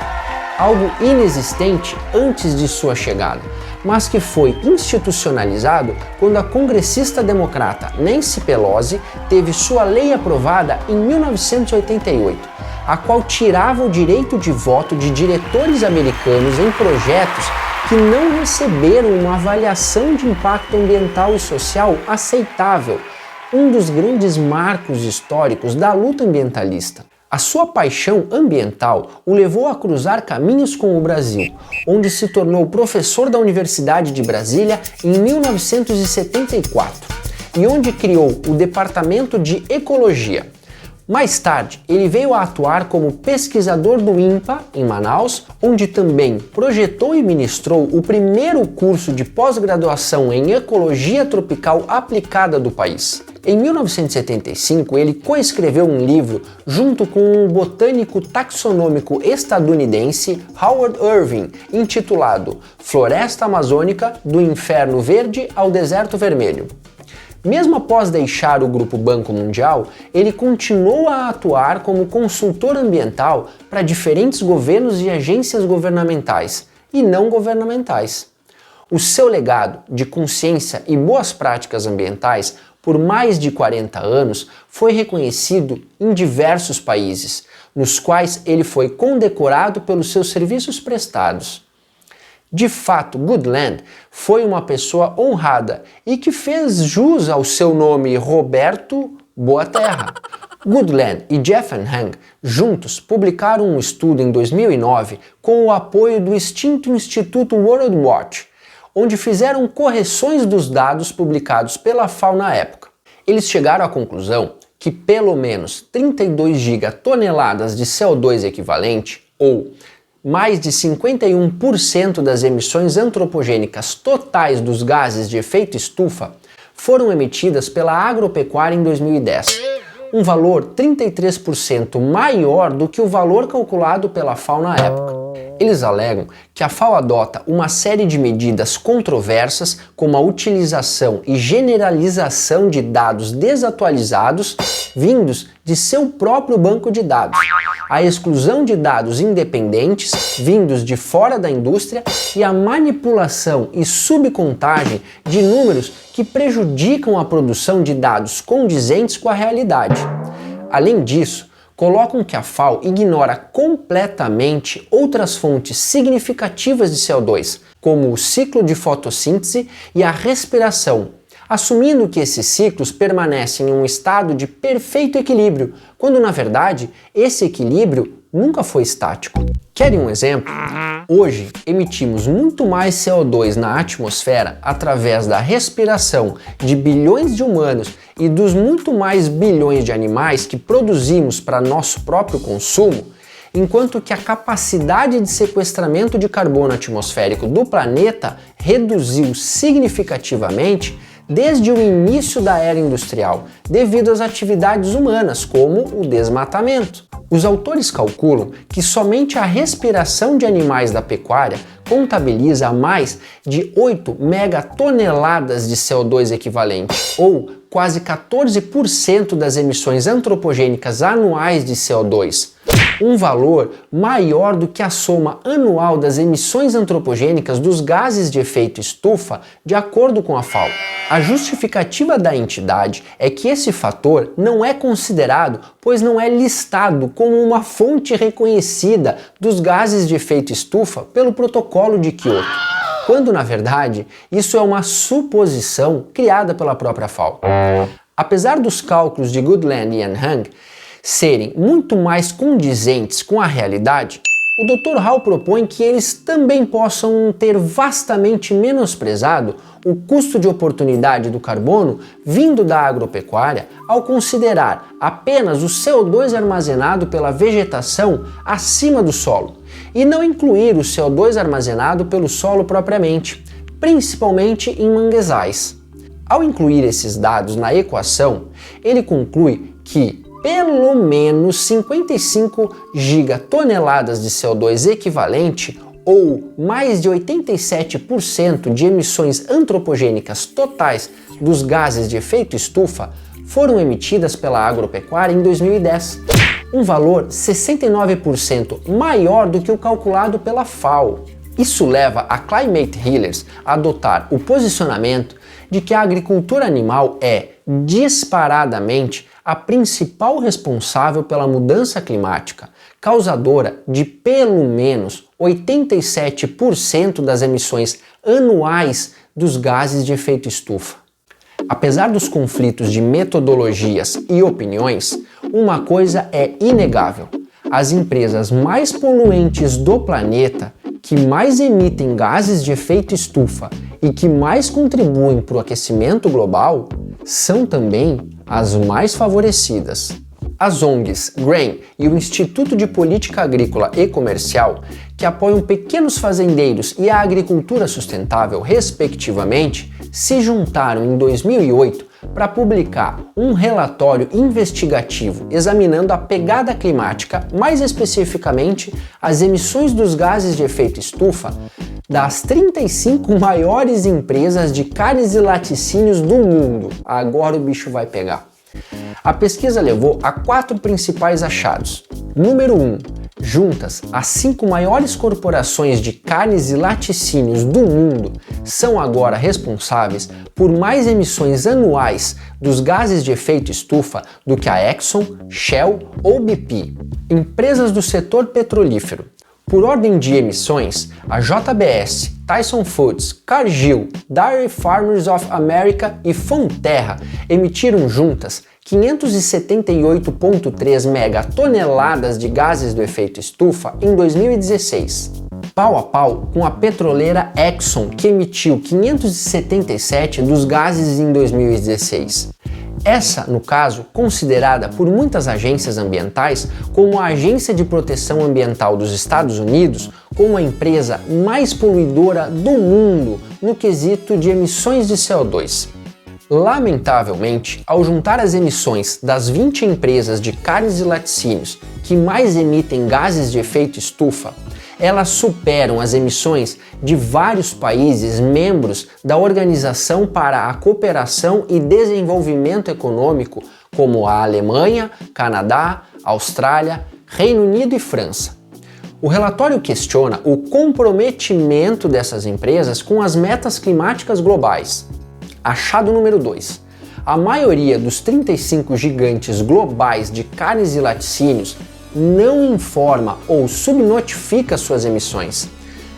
algo inexistente antes de sua chegada, mas que foi institucionalizado quando a congressista democrata Nancy Pelosi teve sua lei aprovada em 1988, a qual tirava o direito de voto de diretores americanos em projetos que não receberam uma avaliação de impacto ambiental e social aceitável, um dos grandes marcos históricos da luta ambientalista. A sua paixão ambiental o levou a cruzar caminhos com o Brasil, onde se tornou professor da Universidade de Brasília em 1974 e onde criou o Departamento de Ecologia. Mais tarde, ele veio a atuar como pesquisador do INPA, em Manaus, onde também projetou e ministrou o primeiro curso de pós-graduação em Ecologia Tropical Aplicada do país. Em 1975, ele coescreveu um livro junto com o botânico taxonômico estadunidense Howard Irving, intitulado Floresta Amazônica, do Inferno Verde ao Deserto Vermelho. Mesmo após deixar o Grupo Banco Mundial, ele continuou a atuar como consultor ambiental para diferentes governos e agências governamentais e não governamentais. O seu legado de consciência e boas práticas ambientais por mais de 40 anos foi reconhecido em diversos países, nos quais ele foi condecorado pelos seus serviços prestados. De fato, Goodland foi uma pessoa honrada e que fez jus ao seu nome Roberto Boaterra. Goodland e Jeff Hang juntos publicaram um estudo em 2009 com o apoio do extinto Instituto World Watch, onde fizeram correções dos dados publicados pela FAO na época. Eles chegaram à conclusão que pelo menos 32 gigatoneladas de CO2 equivalente, ou mais de 51% das emissões antropogênicas totais dos gases de efeito estufa, foram emitidas pela agropecuária em 2010, um valor 33% maior do que o valor calculado pela FAO na época. Eles alegam que a FAO adota uma série de medidas controversas, como a utilização e generalização de dados desatualizados vindos de seu próprio banco de dados, a exclusão de dados independentes vindos de fora da indústria e a manipulação e subcontagem de números que prejudicam a produção de dados condizentes com a realidade. Além disso, colocam que a FAO ignora completamente outras fontes significativas de CO2, como o ciclo de fotossíntese e a respiração, assumindo que esses ciclos permanecem em um estado de perfeito equilíbrio, quando na verdade esse equilíbrio nunca foi estático. Querem um exemplo? Hoje emitimos muito mais CO2 na atmosfera através da respiração de bilhões de humanos e dos muito mais bilhões de animais que produzimos para nosso próprio consumo, enquanto que a capacidade de sequestramento de carbono atmosférico do planeta reduziu significativamente desde o início da era industrial, devido às atividades humanas, como o desmatamento. Os autores calculam que somente a respiração de animais da pecuária contabiliza mais de 8 megatoneladas de CO2 equivalente, ou quase 14% das emissões antropogênicas anuais de CO2. Um valor maior do que a soma anual das emissões antropogênicas dos gases de efeito estufa, de acordo com a FAO. A justificativa da entidade é que esse fator não é considerado, pois não é listado como uma fonte reconhecida dos gases de efeito estufa pelo Protocolo de Kyoto, quando na verdade isso é uma suposição criada pela própria FAO. Apesar dos cálculos de Goodland e Hang serem muito mais condizentes com a realidade, o Dr. Hall propõe que eles também possam ter vastamente menosprezado o custo de oportunidade do carbono vindo da agropecuária ao considerar apenas o CO2 armazenado pela vegetação acima do solo e não incluir o CO2 armazenado pelo solo propriamente, principalmente em manguezais. Ao incluir esses dados na equação, ele conclui que pelo menos 55 gigatoneladas de CO2 equivalente, ou mais de 87% de emissões antropogênicas totais dos gases de efeito estufa, foram emitidas pela agropecuária em 2010, um valor 69% maior do que o calculado pela FAO. Isso leva a Climate Healers a adotar o posicionamento de que a agricultura animal é disparadamente a principal responsável pela mudança climática, causadora de pelo menos 87% das emissões anuais dos gases de efeito estufa. Apesar dos conflitos de metodologias e opiniões, uma coisa é inegável: as empresas mais poluentes do planeta, que mais emitem gases de efeito estufa e que mais contribuem para o aquecimento global, são também as mais favorecidas. As ONGs GRAIN e o Instituto de Política Agrícola e Comercial, que apoiam pequenos fazendeiros e a agricultura sustentável, respectivamente, se juntaram em 2008 para publicar um relatório investigativo examinando a pegada climática, mais especificamente as emissões dos gases de efeito estufa, das 35 maiores empresas de carnes e laticínios do mundo. Agora o bicho vai pegar. A pesquisa levou a 4 principais achados. Número 1. Juntas, as 5 maiores corporações de carnes e laticínios do mundo são agora responsáveis por mais emissões anuais dos gases de efeito estufa do que a Exxon, Shell ou BP. Empresas do setor petrolífero. Por ordem de emissões, a JBS, Tyson Foods, Cargill, Dairy Farmers of America e Fonterra emitiram juntas 578,3 megatoneladas de gases do efeito estufa em 2016. Pau a pau com a petroleira Exxon, que emitiu 577 dos gases em 2016. Essa, no caso, considerada por muitas agências ambientais como a Agência de Proteção Ambiental dos Estados Unidos como a empresa mais poluidora do mundo no quesito de emissões de CO2. Lamentavelmente, ao juntar as emissões das 20 empresas de carnes e laticínios que mais emitem gases de efeito estufa, elas superam as emissões de vários países membros da Organização para a Cooperação e Desenvolvimento Econômico, como a Alemanha, Canadá, Austrália, Reino Unido e França. O relatório questiona o comprometimento dessas empresas com as metas climáticas globais. Achado número 2. A maioria dos 35 gigantes globais de carnes e laticínios não informa ou subnotifica suas emissões.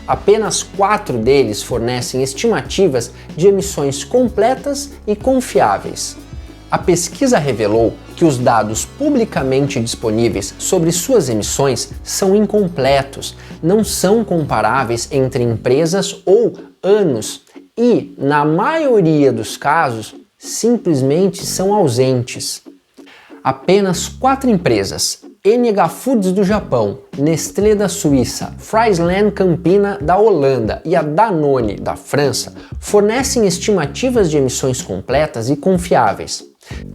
Apenas 4 deles fornecem estimativas de emissões completas e confiáveis. A pesquisa revelou que os dados publicamente disponíveis sobre suas emissões são incompletos, não são comparáveis entre empresas ou anos e, na maioria dos casos, simplesmente são ausentes. Apenas 4 empresas, NH Foods do Japão, Nestlé da Suíça, Friesland Campina da Holanda e a Danone da França, fornecem estimativas de emissões completas e confiáveis.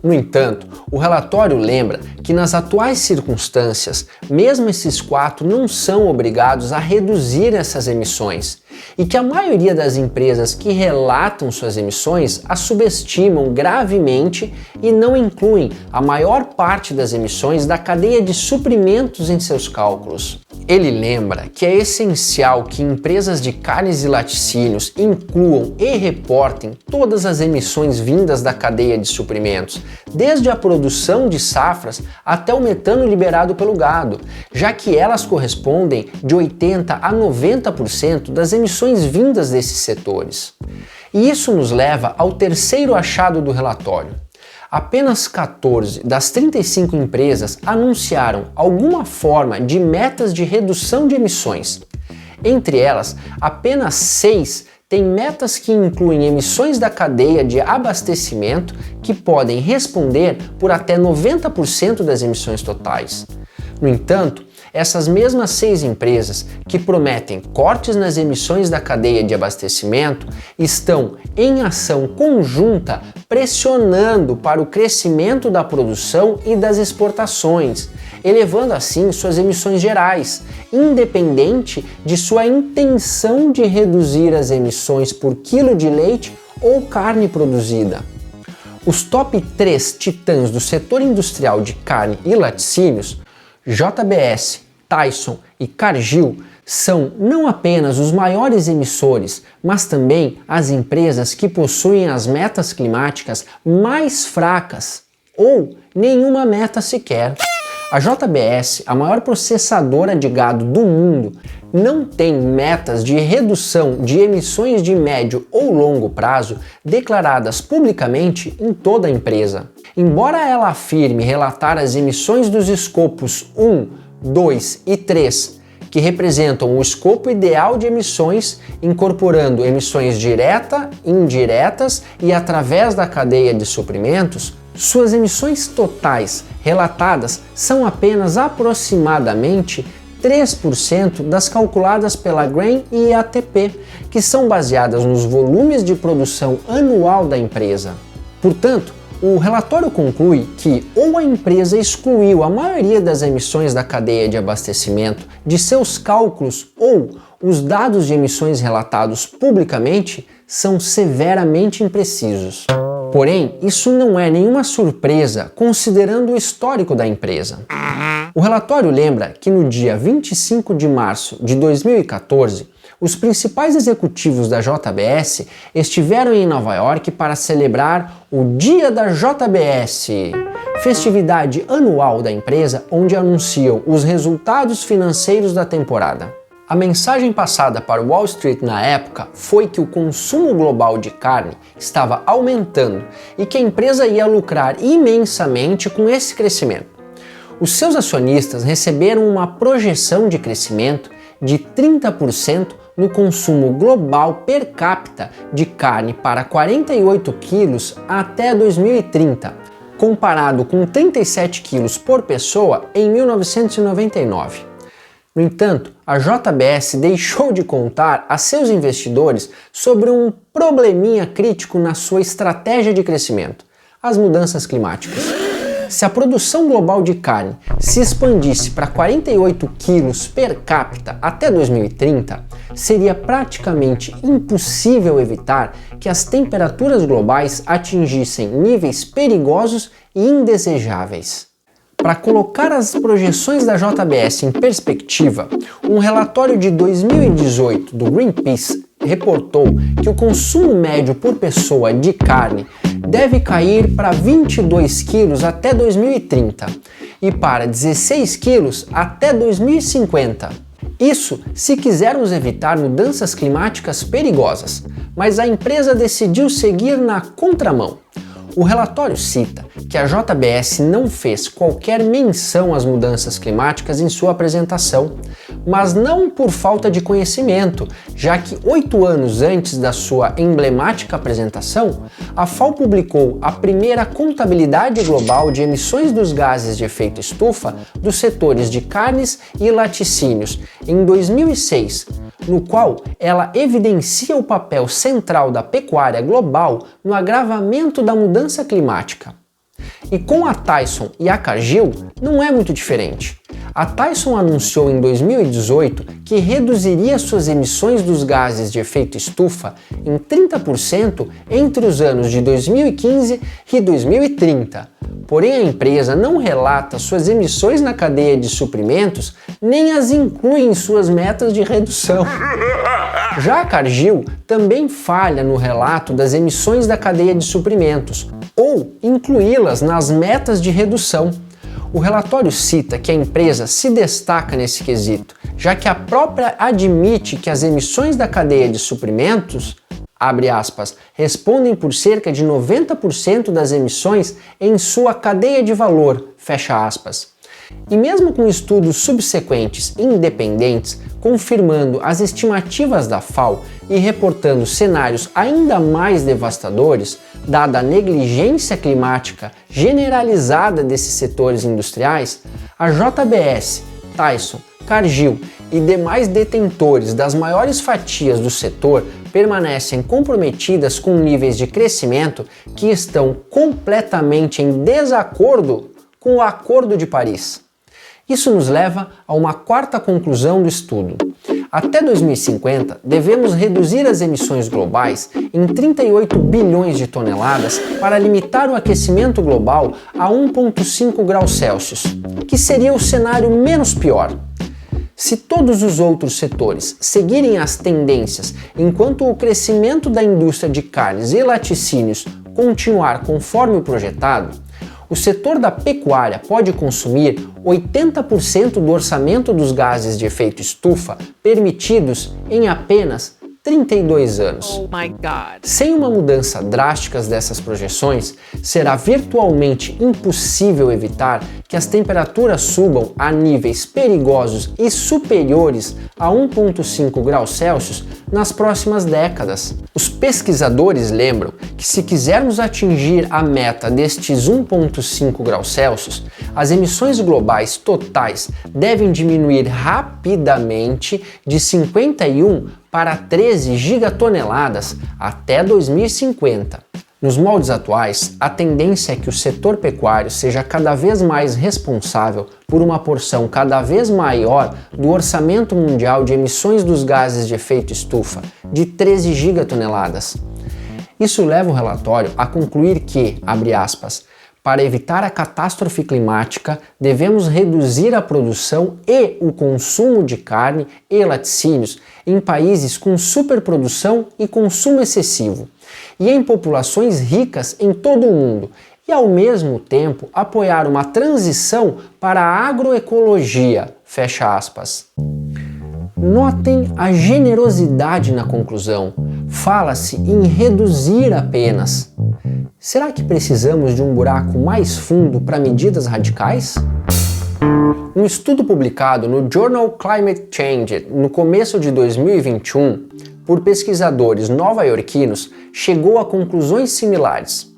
No entanto, o relatório lembra que nas atuais circunstâncias, mesmo esses 4 não são obrigados a reduzir essas emissões e que a maioria das empresas que relatam suas emissões as subestimam gravemente e não incluem a maior parte das emissões da cadeia de suprimentos em seus cálculos. Ele lembra que é essencial que empresas de carnes e laticínios incluam e reportem todas as emissões vindas da cadeia de suprimentos, desde a produção de safras até o metano liberado pelo gado, já que elas correspondem de 80% a 90% das emissões vindas desses setores. E isso nos leva ao terceiro achado do relatório. Apenas 14 das 35 empresas anunciaram alguma forma de metas de redução de emissões. Entre elas, apenas 6 têm metas que incluem emissões da cadeia de abastecimento que podem responder por até 90% das emissões totais. No entanto, essas mesmas 6 empresas que prometem cortes nas emissões da cadeia de abastecimento estão em ação conjunta pressionando para o crescimento da produção e das exportações, elevando assim suas emissões gerais, independente de sua intenção de reduzir as emissões por quilo de leite ou carne produzida. Os top 3 titãs do setor industrial de carne e laticínios, JBS, Tyson e Cargill, são não apenas os maiores emissores, mas também as empresas que possuem as metas climáticas mais fracas ou nenhuma meta sequer. A JBS, a maior processadora de gado do mundo, não tem metas de redução de emissões de médio ou longo prazo declaradas publicamente em toda a empresa. Embora ela afirme relatar as emissões dos escopos 1, 2 e 3, que representam o escopo ideal de emissões, incorporando emissões direta, indiretas e através da cadeia de suprimentos, suas emissões totais relatadas são apenas aproximadamente 3% das calculadas pela Grain e ATP, que são baseadas nos volumes de produção anual da empresa. Portanto, o relatório conclui que ou a empresa excluiu a maioria das emissões da cadeia de abastecimento de seus cálculos ou os dados de emissões relatados publicamente são severamente imprecisos. Porém, isso não é nenhuma surpresa considerando o histórico da empresa. O relatório lembra que no dia 25 de março de 2014, os principais executivos da JBS estiveram em Nova York para celebrar o Dia da JBS, festividade anual da empresa onde anunciam os resultados financeiros da temporada. A mensagem passada para Wall Street na época foi que o consumo global de carne estava aumentando e que a empresa ia lucrar imensamente com esse crescimento. Os seus acionistas receberam uma projeção de crescimento de 30% no consumo global per capita de carne para 48 quilos até 2030, comparado com 37 quilos por pessoa em 1999. No entanto, a JBS deixou de contar a seus investidores sobre um probleminha crítico na sua estratégia de crescimento: as mudanças climáticas. Se a produção global de carne se expandisse para 48 quilos per capita até 2030, seria praticamente impossível evitar que as temperaturas globais atingissem níveis perigosos e indesejáveis. Para colocar as projeções da JBS em perspectiva, um relatório de 2018 do Greenpeace reportou que o consumo médio por pessoa de carne deve cair para 22 quilos até 2030 e para 16 quilos até 2050. Isso se quisermos evitar mudanças climáticas perigosas, mas a empresa decidiu seguir na contramão. O relatório cita que a JBS não fez qualquer menção às mudanças climáticas em sua apresentação, mas não por falta de conhecimento, já que 8 anos antes da sua emblemática apresentação, a FAO publicou a primeira contabilidade global de emissões dos gases de efeito estufa dos setores de carnes e laticínios em 2006, no qual ela evidencia o papel central da pecuária global no agravamento da mudança climática. E com a Tyson e a Cargill não é muito diferente. A Tyson anunciou em 2018 que reduziria suas emissões dos gases de efeito estufa em 30% entre os anos de 2015 e 2030. Porém, a empresa não relata suas emissões na cadeia de suprimentos nem as inclui em suas metas de redução. Já a Cargill também falha no relato das emissões da cadeia de suprimentos, ou incluí-las nas metas de redução. O relatório cita que a empresa se destaca nesse quesito, já que a própria admite que as emissões da cadeia de suprimentos, abre aspas, respondem por cerca de 90% das emissões em sua cadeia de valor, fecha aspas. E mesmo com estudos subsequentes independentes confirmando as estimativas da FAO e reportando cenários ainda mais devastadores, dada a negligência climática generalizada desses setores industriais, a JBS, Tyson, Cargill e demais detentores das maiores fatias do setor permanecem comprometidas com níveis de crescimento que estão completamente em desacordo com o Acordo de Paris. Isso nos leva a uma quarta conclusão do estudo. Até 2050, devemos reduzir as emissões globais em 38 bilhões de toneladas para limitar o aquecimento global a 1,5 graus Celsius, que seria o cenário menos pior. Se todos os outros setores seguirem as tendências enquanto o crescimento da indústria de carnes e laticínios continuar conforme o projetado, o setor da pecuária pode consumir 80% do orçamento dos gases de efeito estufa permitidos em apenas 32 anos. Oh my God. Sem uma mudança drástica dessas projeções, será virtualmente impossível evitar que as temperaturas subam a níveis perigosos e superiores a 1,5 graus Celsius nas próximas décadas. Os pesquisadores lembram que se quisermos atingir a meta destes 1,5 graus Celsius, as emissões globais totais devem diminuir rapidamente de 51 para 13 gigatoneladas até 2050. Nos moldes atuais, a tendência é que o setor pecuário seja cada vez mais responsável por uma porção cada vez maior do orçamento mundial de emissões dos gases de efeito estufa, de 13 gigatoneladas. Isso leva o relatório a concluir que, abre aspas, para evitar a catástrofe climática, devemos reduzir a produção e o consumo de carne e laticínios em países com superprodução e consumo excessivo, e em populações ricas em todo o mundo, e ao mesmo tempo apoiar uma transição para a agroecologia, fecha aspas. Notem a generosidade na conclusão. Fala-se em reduzir apenas. Será que precisamos de um buraco mais fundo para medidas radicais? Um estudo publicado no Journal Climate Change no começo de 2021 por pesquisadores nova-iorquinos chegou a conclusões similares.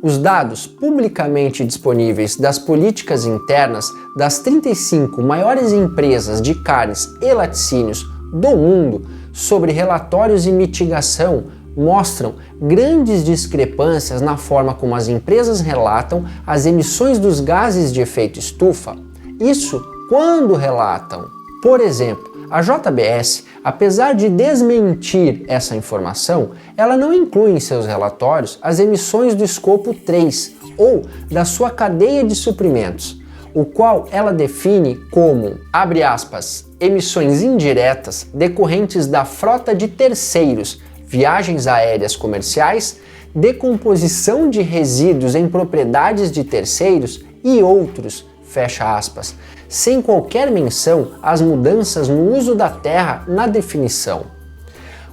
Os dados publicamente disponíveis das políticas internas das 35 maiores empresas de carnes e laticínios do mundo sobre relatórios e mitigação mostram grandes discrepâncias na forma como as empresas relatam as emissões dos gases de efeito estufa. Isso quando relatam. Por exemplo, a JBS, apesar de desmentir essa informação, ela não inclui em seus relatórios as emissões do escopo 3 ou da sua cadeia de suprimentos, o qual ela define como, abre aspas, emissões indiretas decorrentes da frota de terceiros, viagens aéreas comerciais, decomposição de resíduos em propriedades de terceiros e outros, fecha aspas, sem qualquer menção às mudanças no uso da terra na definição.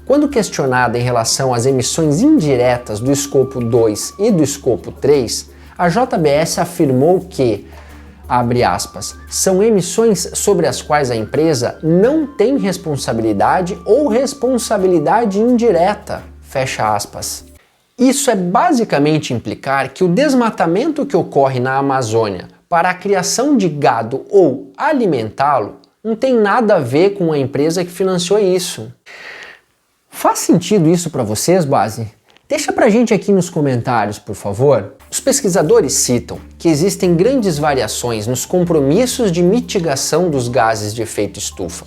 Quando questionada em relação às emissões indiretas do escopo 2 e do escopo 3, a JBS afirmou que, abre aspas, são emissões sobre as quais a empresa não tem responsabilidade ou responsabilidade indireta, fecha aspas. Isso é basicamente implicar que o desmatamento que ocorre na Amazônia para a criação de gado ou alimentá-lo não tem nada a ver com a empresa que financiou isso. Faz sentido isso para vocês, base? Deixa pra gente aqui nos comentários, por favor. Os pesquisadores citam que existem grandes variações nos compromissos de mitigação dos gases de efeito estufa.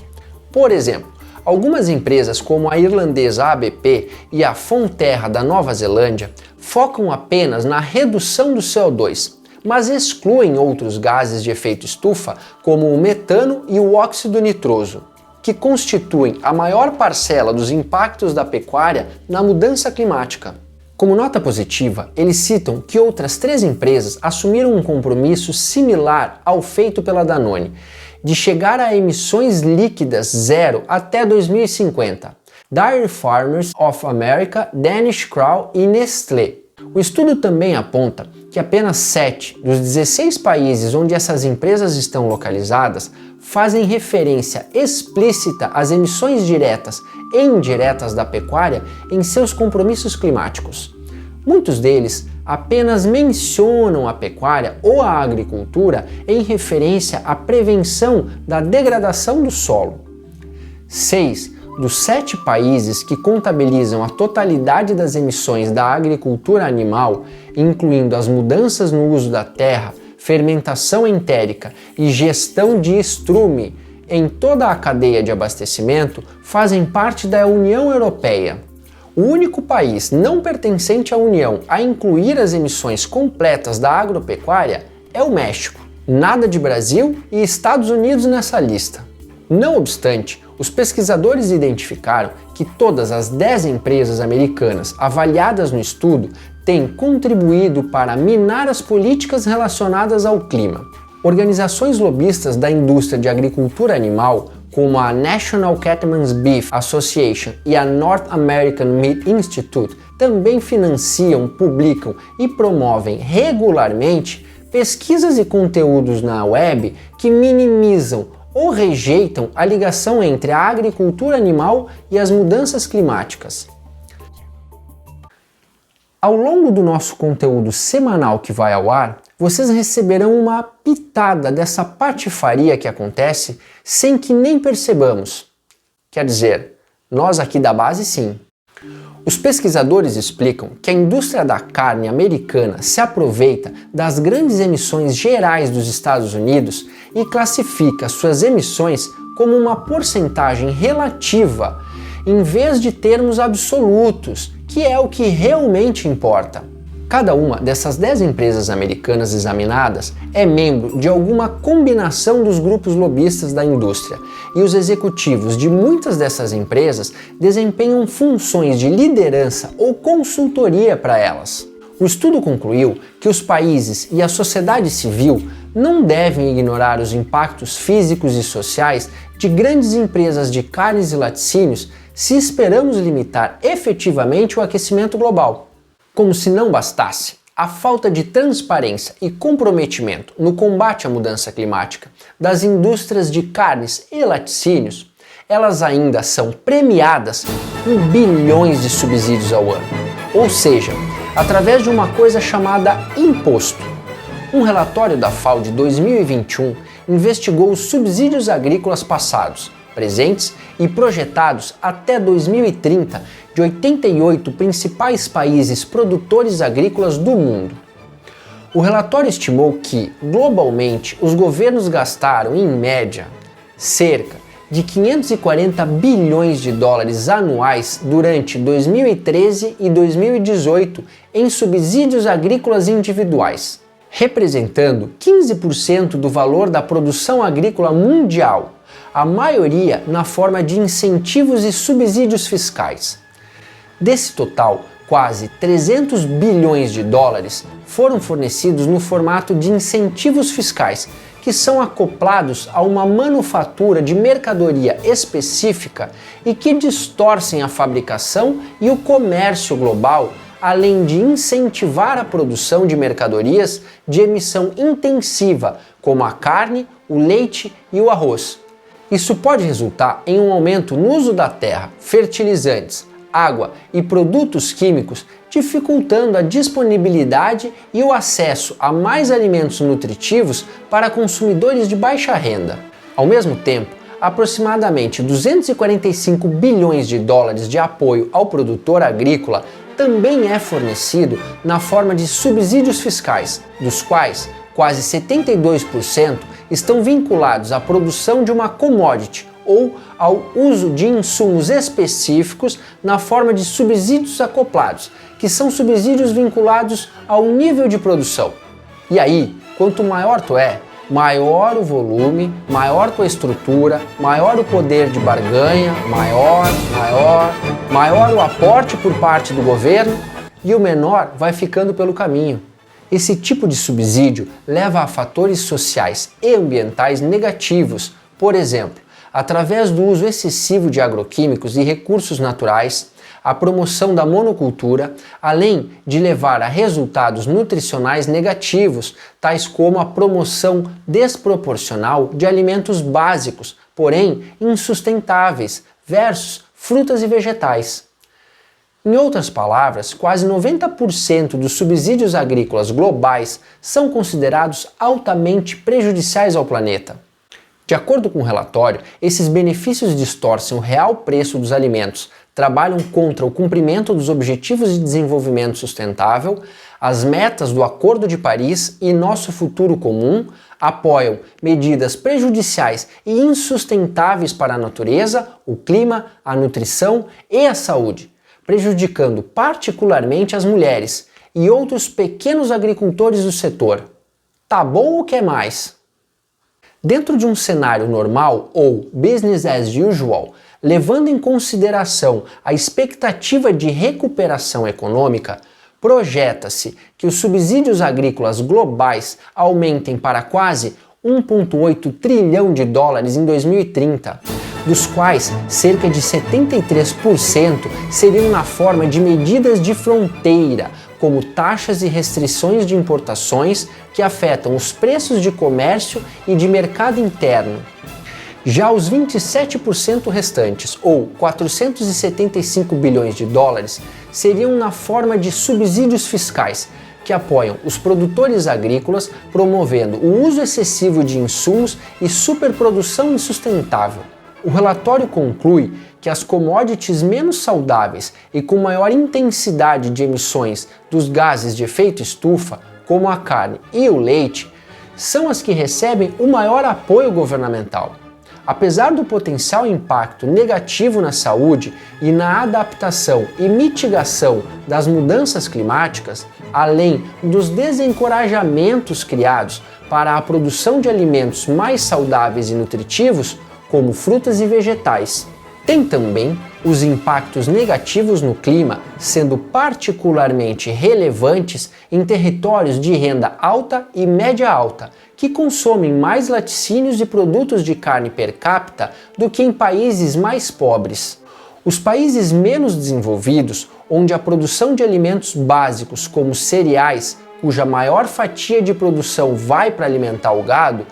Por exemplo, algumas empresas como a irlandesa ABP e a Fonterra da Nova Zelândia focam apenas na redução do CO2, mas excluem outros gases de efeito estufa como o metano e o óxido nitroso, que constituem a maior parcela dos impactos da pecuária na mudança climática. Como nota positiva, eles citam que outras 3 empresas assumiram um compromisso similar ao feito pela Danone, de chegar a emissões líquidas zero até 2050. Dairy Farmers of America, Danish Crow e Nestlé. O estudo também aponta que apenas 7 dos 16 países onde essas empresas estão localizadas fazem referência explícita às emissões diretas e indiretas da pecuária em seus compromissos climáticos. Muitos deles apenas mencionam a pecuária ou a agricultura em referência à prevenção da degradação do solo. 6 dos 7 países que contabilizam a totalidade das emissões da agricultura animal, incluindo as mudanças no uso da terra, fermentação entérica e gestão de estrume em toda a cadeia de abastecimento, fazem parte da União Europeia. O único país não pertencente à União a incluir as emissões completas da agropecuária é o México. Nada de Brasil e Estados Unidos nessa lista. Não obstante, os pesquisadores identificaram que todas as 10 empresas americanas avaliadas no estudo têm contribuído para minar as políticas relacionadas ao clima. Organizações lobistas da indústria de agricultura animal, como a National Cattlemen's Beef Association e a North American Meat Institute, também financiam, publicam e promovem regularmente pesquisas e conteúdos na web que minimizam ou rejeitam a ligação entre a agricultura animal e as mudanças climáticas. Ao longo do nosso conteúdo semanal que vai ao ar, vocês receberão uma pitada dessa patifaria que acontece sem que nem percebamos. Quer dizer, nós aqui da base sim. Os pesquisadores explicam que a indústria da carne americana se aproveita das grandes emissões gerais dos Estados Unidos e classifica suas emissões como uma porcentagem relativa, em vez de termos absolutos, que é o que realmente importa. Cada uma dessas 10 empresas americanas examinadas é membro de alguma combinação dos grupos lobistas da indústria, e os executivos de muitas dessas empresas desempenham funções de liderança ou consultoria para elas. O estudo concluiu que os países e a sociedade civil não devem ignorar os impactos físicos e sociais de grandes empresas de carnes e laticínios se esperamos limitar efetivamente o aquecimento global. Como se não bastasse, a falta de transparência e comprometimento no combate à mudança climática das indústrias de carnes e laticínios, elas ainda são premiadas com bilhões de subsídios ao ano, ou seja, através de uma coisa chamada imposto. Um relatório da FAO de 2021 investigou os subsídios agrícolas passados, presentes e projetados até 2030 de 88 principais países produtores agrícolas do mundo. O relatório estimou que, globalmente, os governos gastaram, em média, cerca de 540 bilhões de dólares anuais durante 2013 e 2018 em subsídios agrícolas individuais, representando 15% do valor da produção agrícola mundial, a maioria na forma de incentivos e subsídios fiscais. Desse total, quase 300 bilhões de dólares foram fornecidos no formato de incentivos fiscais, que são acoplados a uma manufatura de mercadoria específica e que distorcem a fabricação e o comércio global, além de incentivar a produção de mercadorias de emissão intensiva, como a carne, o leite e o arroz. Isso pode resultar em um aumento no uso da terra, fertilizantes, água e produtos químicos, dificultando a disponibilidade e o acesso a mais alimentos nutritivos para consumidores de baixa renda. Ao mesmo tempo, aproximadamente 245 bilhões de dólares de apoio ao produtor agrícola também é fornecido na forma de subsídios fiscais, dos quais quase 72% estão vinculados à produção de uma commodity ou ao uso de insumos específicos na forma de subsídios acoplados, que são subsídios vinculados ao nível de produção. E aí, quanto maior tu é, maior o volume, maior tua estrutura, maior o poder de barganha, maior o aporte por parte do governo, e o menor vai ficando pelo caminho. Esse tipo de subsídio leva a fatores sociais e ambientais negativos, por exemplo, através do uso excessivo de agroquímicos e recursos naturais, a promoção da monocultura, além de levar a resultados nutricionais negativos, tais como a promoção desproporcional de alimentos básicos, porém insustentáveis, versus frutas e vegetais. Em outras palavras, quase 90% dos subsídios agrícolas globais são considerados altamente prejudiciais ao planeta. De acordo com o relatório, esses benefícios distorcem o real preço dos alimentos, trabalham contra o cumprimento dos Objetivos de Desenvolvimento Sustentável, as metas do Acordo de Paris e nosso futuro comum, apoiam medidas prejudiciais e insustentáveis para a natureza, o clima, a nutrição e a saúde, prejudicando particularmente as mulheres e outros pequenos agricultores do setor. Tá bom ou quer mais? Dentro de um cenário normal ou business as usual, levando em consideração a expectativa de recuperação econômica, projeta-se que os subsídios agrícolas globais aumentem para quase 1,8 trilhão de dólares em 2030, dos quais cerca de 73% seriam na forma de medidas de fronteira, como taxas e restrições de importações que afetam os preços de comércio e de mercado interno. Já os 27% restantes, ou 475 bilhões de dólares, seriam na forma de subsídios fiscais, que apoiam os produtores agrícolas, promovendo o uso excessivo de insumos e superprodução insustentável. O relatório conclui que as commodities menos saudáveis e com maior intensidade de emissões dos gases de efeito estufa, como a carne e o leite, são as que recebem o maior apoio governamental. Apesar do potencial impacto negativo na saúde e na adaptação e mitigação das mudanças climáticas, além dos desencorajamentos criados para a produção de alimentos mais saudáveis e nutritivos, como frutas e vegetais, tem também os impactos negativos no clima, sendo particularmente relevantes em territórios de renda alta e média alta, que consomem mais laticínios e produtos de carne per capita do que em países mais pobres. Os países menos desenvolvidos, onde a produção de alimentos básicos como cereais, cuja maior fatia de produção vai para alimentar o gado,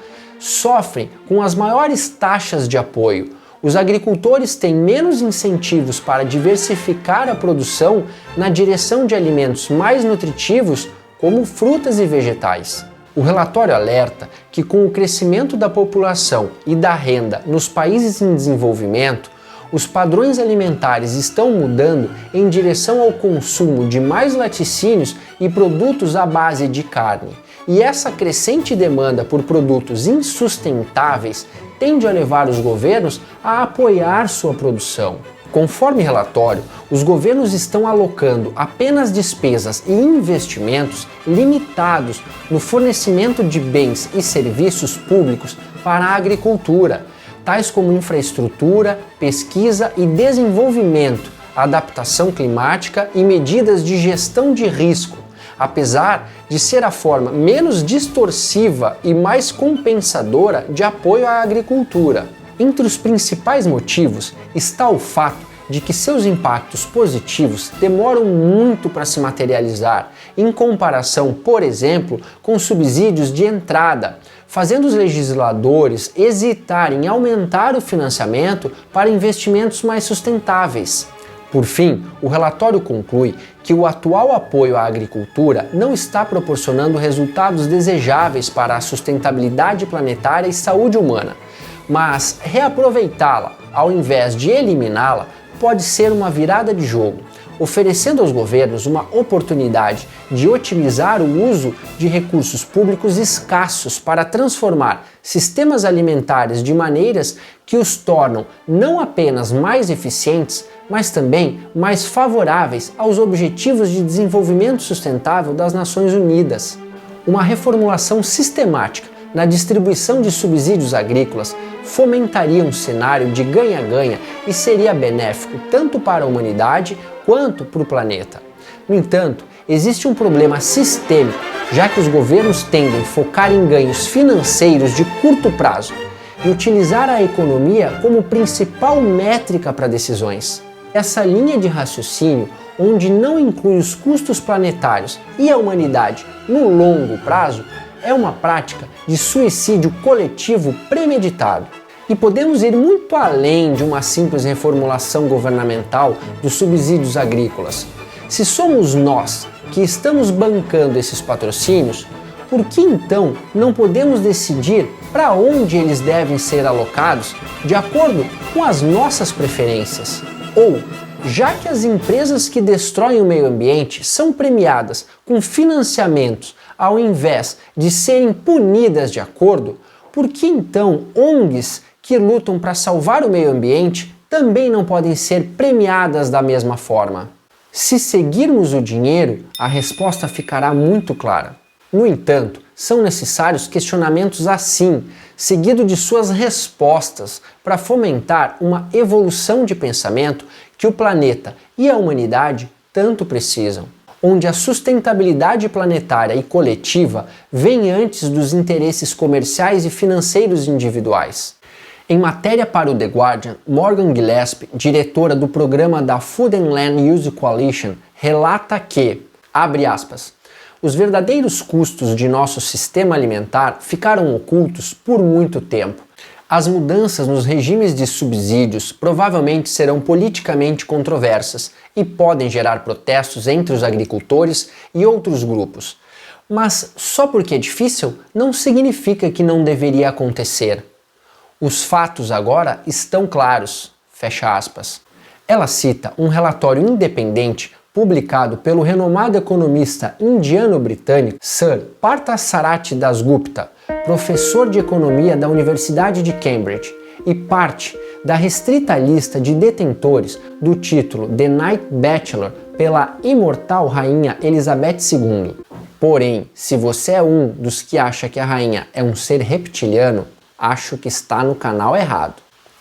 sofrem com as maiores taxas de apoio. Os agricultores têm menos incentivos para diversificar a produção na direção de alimentos mais nutritivos, como frutas e vegetais. O relatório alerta que, com o crescimento da população e da renda nos países em desenvolvimento, os padrões alimentares estão mudando em direção ao consumo de mais laticínios e produtos à base de carne. E essa crescente demanda por produtos insustentáveis tende a levar os governos a apoiar sua produção. Conforme relatório, os governos estão alocando apenas despesas e investimentos limitados no fornecimento de bens e serviços públicos para a agricultura, tais como infraestrutura, pesquisa e desenvolvimento, adaptação climática e medidas de gestão de risco, apesar de ser a forma menos distorsiva e mais compensadora de apoio à agricultura. Entre os principais motivos está o fato de que seus impactos positivos demoram muito para se materializar, em comparação, por exemplo, com subsídios de entrada, fazendo os legisladores hesitarem em aumentar o financiamento para investimentos mais sustentáveis. Por fim, o relatório conclui que o atual apoio à agricultura não está proporcionando resultados desejáveis para a sustentabilidade planetária e saúde humana, mas reaproveitá-la, ao invés de eliminá-la, pode ser uma virada de jogo, oferecendo aos governos uma oportunidade de otimizar o uso de recursos públicos escassos para transformar sistemas alimentares de maneiras que os tornam não apenas mais eficientes, mas também mais favoráveis aos Objetivos de Desenvolvimento Sustentável das Nações Unidas. Uma reformulação sistemática na distribuição de subsídios agrícolas fomentaria um cenário de ganha-ganha e seria benéfico tanto para a humanidade quanto para o planeta. No entanto, existe um problema sistêmico, já que os governos tendem a focar em ganhos financeiros de curto prazo e utilizar a economia como principal métrica para decisões. Essa linha de raciocínio, onde não inclui os custos planetários e a humanidade no longo prazo, é uma prática de suicídio coletivo premeditado. E podemos ir muito além de uma simples reformulação governamental dos subsídios agrícolas. Se somos nós que estamos bancando esses patrocínios, por que então não podemos decidir para onde eles devem ser alocados de acordo com as nossas preferências? Ou, já que as empresas que destroem o meio ambiente são premiadas com financiamentos ao invés de serem punidas de acordo, por que então ONGs que lutam para salvar o meio ambiente também não podem ser premiadas da mesma forma? Se seguirmos o dinheiro, a resposta ficará muito clara. No entanto, são necessários questionamentos assim, seguido de suas respostas, para fomentar uma evolução de pensamento que o planeta e a humanidade tanto precisam, onde a sustentabilidade planetária e coletiva vem antes dos interesses comerciais e financeiros individuais. Em matéria para o The Guardian, Morgan Gillespie, diretora do programa da Food and Land Use Coalition, relata que, abre aspas, os verdadeiros custos de nosso sistema alimentar ficaram ocultos por muito tempo. As mudanças nos regimes de subsídios provavelmente serão politicamente controversas e podem gerar protestos entre os agricultores e outros grupos. Mas só porque é difícil não significa que não deveria acontecer. Os fatos agora estão claros, fecha aspas. Ela cita um relatório independente publicado pelo renomado economista indiano-britânico Sir Parthasarathi Dasgupta, professor de economia da Universidade de Cambridge e parte da restrita lista de detentores do título The Knight Bachelor pela imortal rainha Elizabeth II. Porém, se você é um dos que acha que a rainha é um ser reptiliano, acho que está no canal errado.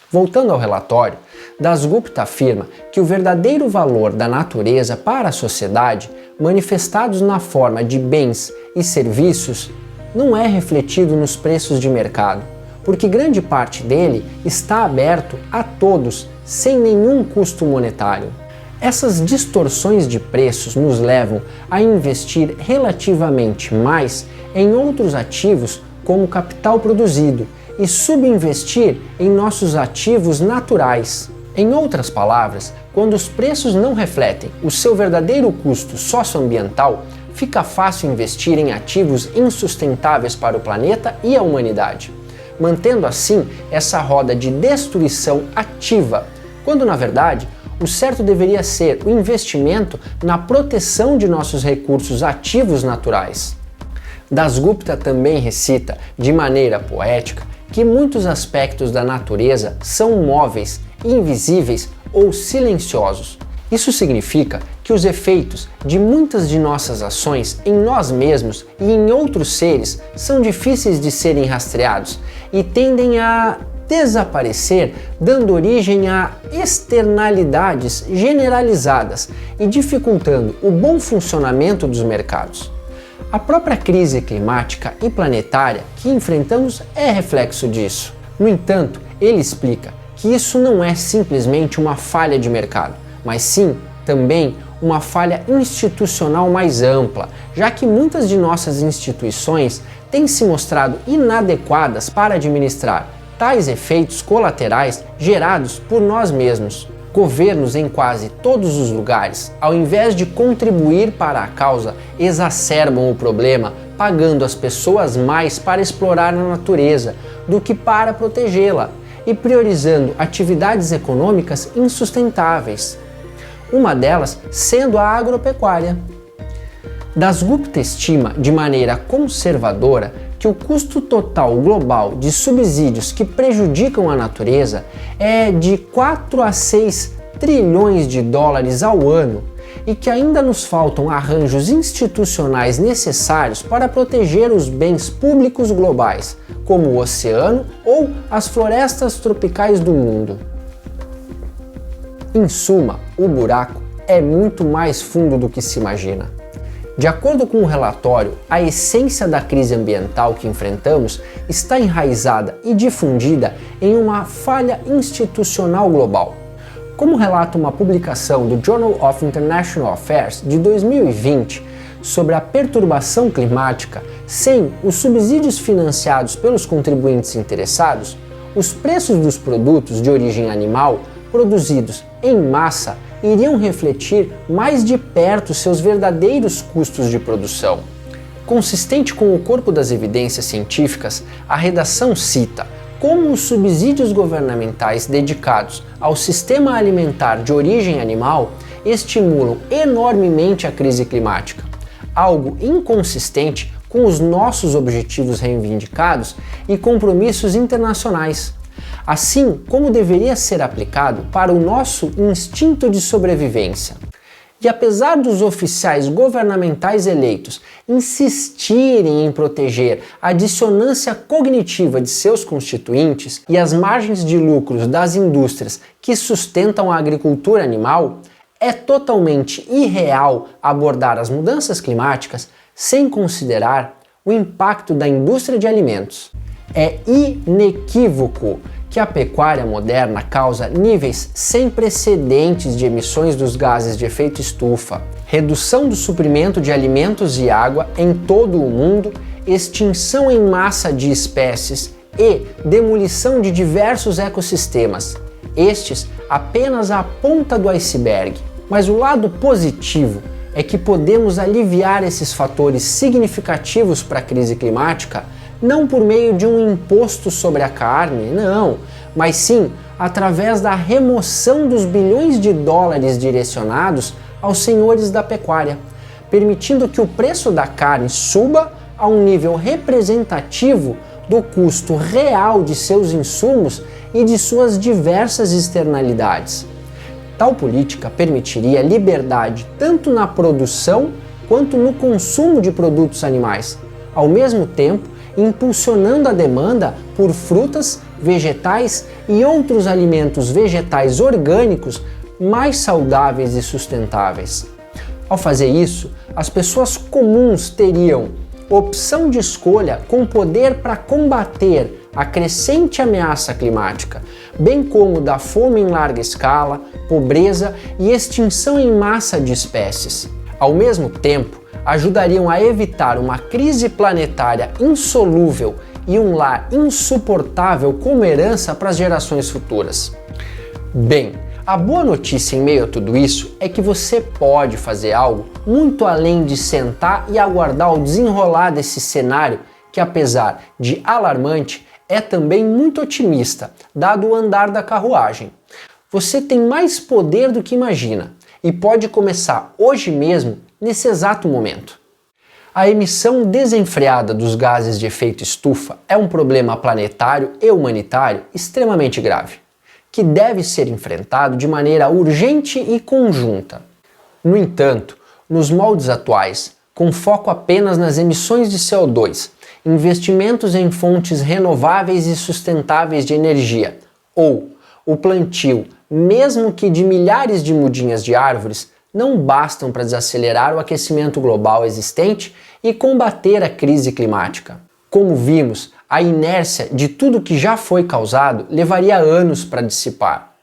Voltando ao relatório, Dasgupta afirma que o verdadeiro valor da natureza para a sociedade, manifestados na forma de bens e serviços, não é refletido nos preços de mercado, porque grande parte dele está aberto a todos sem nenhum custo monetário. Essas distorções de preços nos levam a investir relativamente mais em outros ativos como capital produzido e subinvestir em nossos ativos naturais. Em outras palavras, quando os preços não refletem o seu verdadeiro custo socioambiental, fica fácil investir em ativos insustentáveis para o planeta e a humanidade, mantendo assim essa roda de destruição ativa, quando na verdade o certo deveria ser o investimento na proteção de nossos recursos ativos naturais. Dasgupta também recita, de maneira poética, que muitos aspectos da natureza são móveis, invisíveis ou silenciosos. Isso significa que os efeitos de muitas de nossas ações em nós mesmos e em outros seres são difíceis de serem rastreados e tendem a desaparecer, dando origem a externalidades generalizadas e dificultando o bom funcionamento dos mercados. A própria crise climática e planetária que enfrentamos é reflexo disso. No entanto, ele explica que isso não é simplesmente uma falha de mercado, mas sim também uma falha institucional mais ampla, já que muitas de nossas instituições têm se mostrado inadequadas para administrar tais efeitos colaterais gerados por nós mesmos. Governos em quase todos os lugares, ao invés de contribuir para a causa, exacerbam o problema, pagando as pessoas mais para explorar a natureza do que para protegê-la e priorizando atividades econômicas insustentáveis. Uma delas sendo a agropecuária. Dasgupta estima de maneira conservadora que o custo total global de subsídios que prejudicam a natureza é de 4 a 6 trilhões de dólares ao ano e que ainda nos faltam arranjos institucionais necessários para proteger os bens públicos globais, como o oceano ou as florestas tropicais do mundo. Em suma, o buraco é muito mais fundo do que se imagina. De acordo com o relatório, a essência da crise ambiental que enfrentamos está enraizada e difundida em uma falha institucional global. Como relata uma publicação do Journal of International Affairs de 2020 sobre a perturbação climática, sem os subsídios financiados pelos contribuintes interessados, os preços dos produtos de origem animal produzidos em massa iriam refletir mais de perto seus verdadeiros custos de produção. Consistente com o corpo das evidências científicas, a redação cita como os subsídios governamentais dedicados ao sistema alimentar de origem animal estimulam enormemente a crise climática, algo inconsistente com os nossos objetivos reivindicados e compromissos internacionais, assim como deveria ser aplicado para o nosso instinto de sobrevivência. E apesar dos oficiais governamentais eleitos insistirem em proteger a dissonância cognitiva de seus constituintes e as margens de lucros das indústrias que sustentam a agricultura animal, é totalmente irreal abordar as mudanças climáticas sem considerar o impacto da indústria de alimentos. É inequívoco que a pecuária moderna causa níveis sem precedentes de emissões dos gases de efeito estufa, redução do suprimento de alimentos e água em todo o mundo, extinção em massa de espécies e demolição de diversos ecossistemas. Estes apenas a ponta do iceberg. Mas o lado positivo é que podemos aliviar esses fatores significativos para a crise climática não por meio de um imposto sobre a carne, não, mas sim através da remoção dos bilhões de dólares direcionados aos senhores da pecuária, permitindo que o preço da carne suba a um nível representativo do custo real de seus insumos e de suas diversas externalidades. Tal política permitiria liberdade tanto na produção quanto no consumo de produtos animais, ao mesmo tempo impulsionando a demanda por frutas, vegetais e outros alimentos vegetais orgânicos mais saudáveis e sustentáveis. Ao fazer isso, as pessoas comuns teriam opção de escolha com poder para combater a crescente ameaça climática, bem como da fome em larga escala, pobreza e extinção em massa de espécies. Ao mesmo tempo, ajudariam a evitar uma crise planetária insolúvel e um lar insuportável como herança para as gerações futuras. Bem, a boa notícia em meio a tudo isso é que você pode fazer algo muito além de sentar e aguardar o desenrolar desse cenário que, apesar de alarmante, é também muito otimista, dado o andar da carruagem. Você tem mais poder do que imagina e pode começar hoje mesmo, nesse exato momento. A emissão desenfreada dos gases de efeito estufa é um problema planetário e humanitário extremamente grave, que deve ser enfrentado de maneira urgente e conjunta. No entanto, nos moldes atuais, com foco apenas nas emissões de CO2, investimentos em fontes renováveis e sustentáveis de energia, ou o plantio, mesmo que de milhares de mudinhas de árvores, não bastam para desacelerar o aquecimento global existente e combater a crise climática. Como vimos, a inércia de tudo que já foi causado levaria anos para dissipar.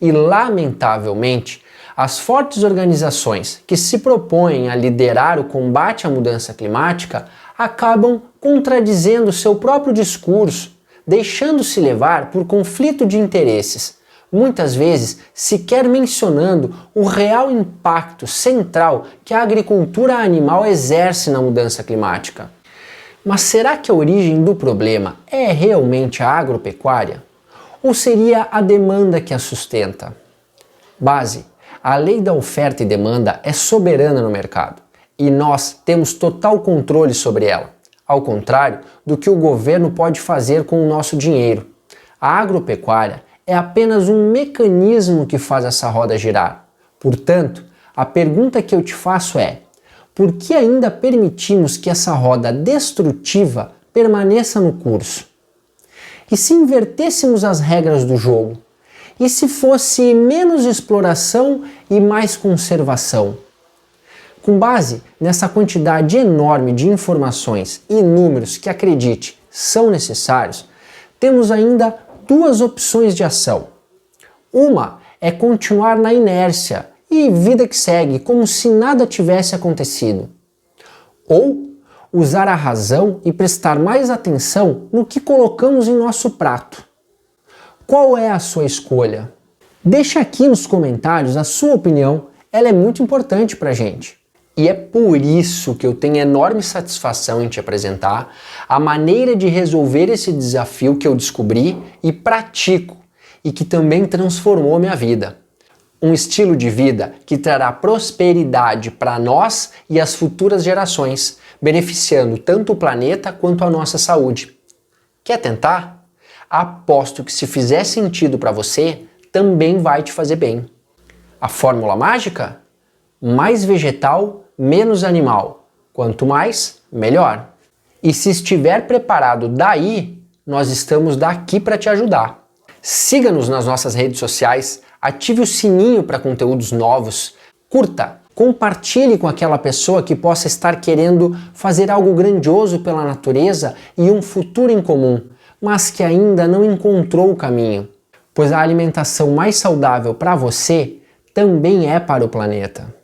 E, lamentavelmente, as fortes organizações que se propõem a liderar o combate à mudança climática acabam contradizendo seu próprio discurso, deixando-se levar por conflito de interesses, muitas vezes sequer mencionando o real impacto central que a agricultura animal exerce na mudança climática. Mas será que a origem do problema é realmente a agropecuária? Ou seria a demanda que a sustenta? Base, a lei da oferta e demanda é soberana no mercado e nós temos total controle sobre ela, ao contrário do que o governo pode fazer com o nosso dinheiro. A agropecuária é apenas um mecanismo que faz essa roda girar. Portanto, a pergunta que eu te faço é: por que ainda permitimos que essa roda destrutiva permaneça no curso? E se invertêssemos as regras do jogo? E se fosse menos exploração e mais conservação? Com base nessa quantidade enorme de informações e números que, acredite, são necessários, temos ainda duas opções de ação. Uma é continuar na inércia e vida que segue, como se nada tivesse acontecido. Ou usar a razão e prestar mais atenção no que colocamos em nosso prato. Qual é a sua escolha? Deixa aqui nos comentários a sua opinião, ela é muito importante pra gente. E é por isso que eu tenho enorme satisfação em te apresentar a maneira de resolver esse desafio que eu descobri e pratico e que também transformou minha vida. Um estilo de vida que trará prosperidade para nós e as futuras gerações, beneficiando tanto o planeta quanto a nossa saúde. Quer tentar? Aposto que se fizer sentido para você, também vai te fazer bem. A fórmula mágica? Mais vegetal, menos animal. Quanto mais, melhor. E se estiver preparado daí, nós estamos daqui para te ajudar. Siga-nos nas nossas redes sociais, ative o sininho para conteúdos novos, curta, compartilhe com aquela pessoa que possa estar querendo fazer algo grandioso pela natureza e um futuro em comum, mas que ainda não encontrou o caminho, pois a alimentação mais saudável para você também é para o planeta.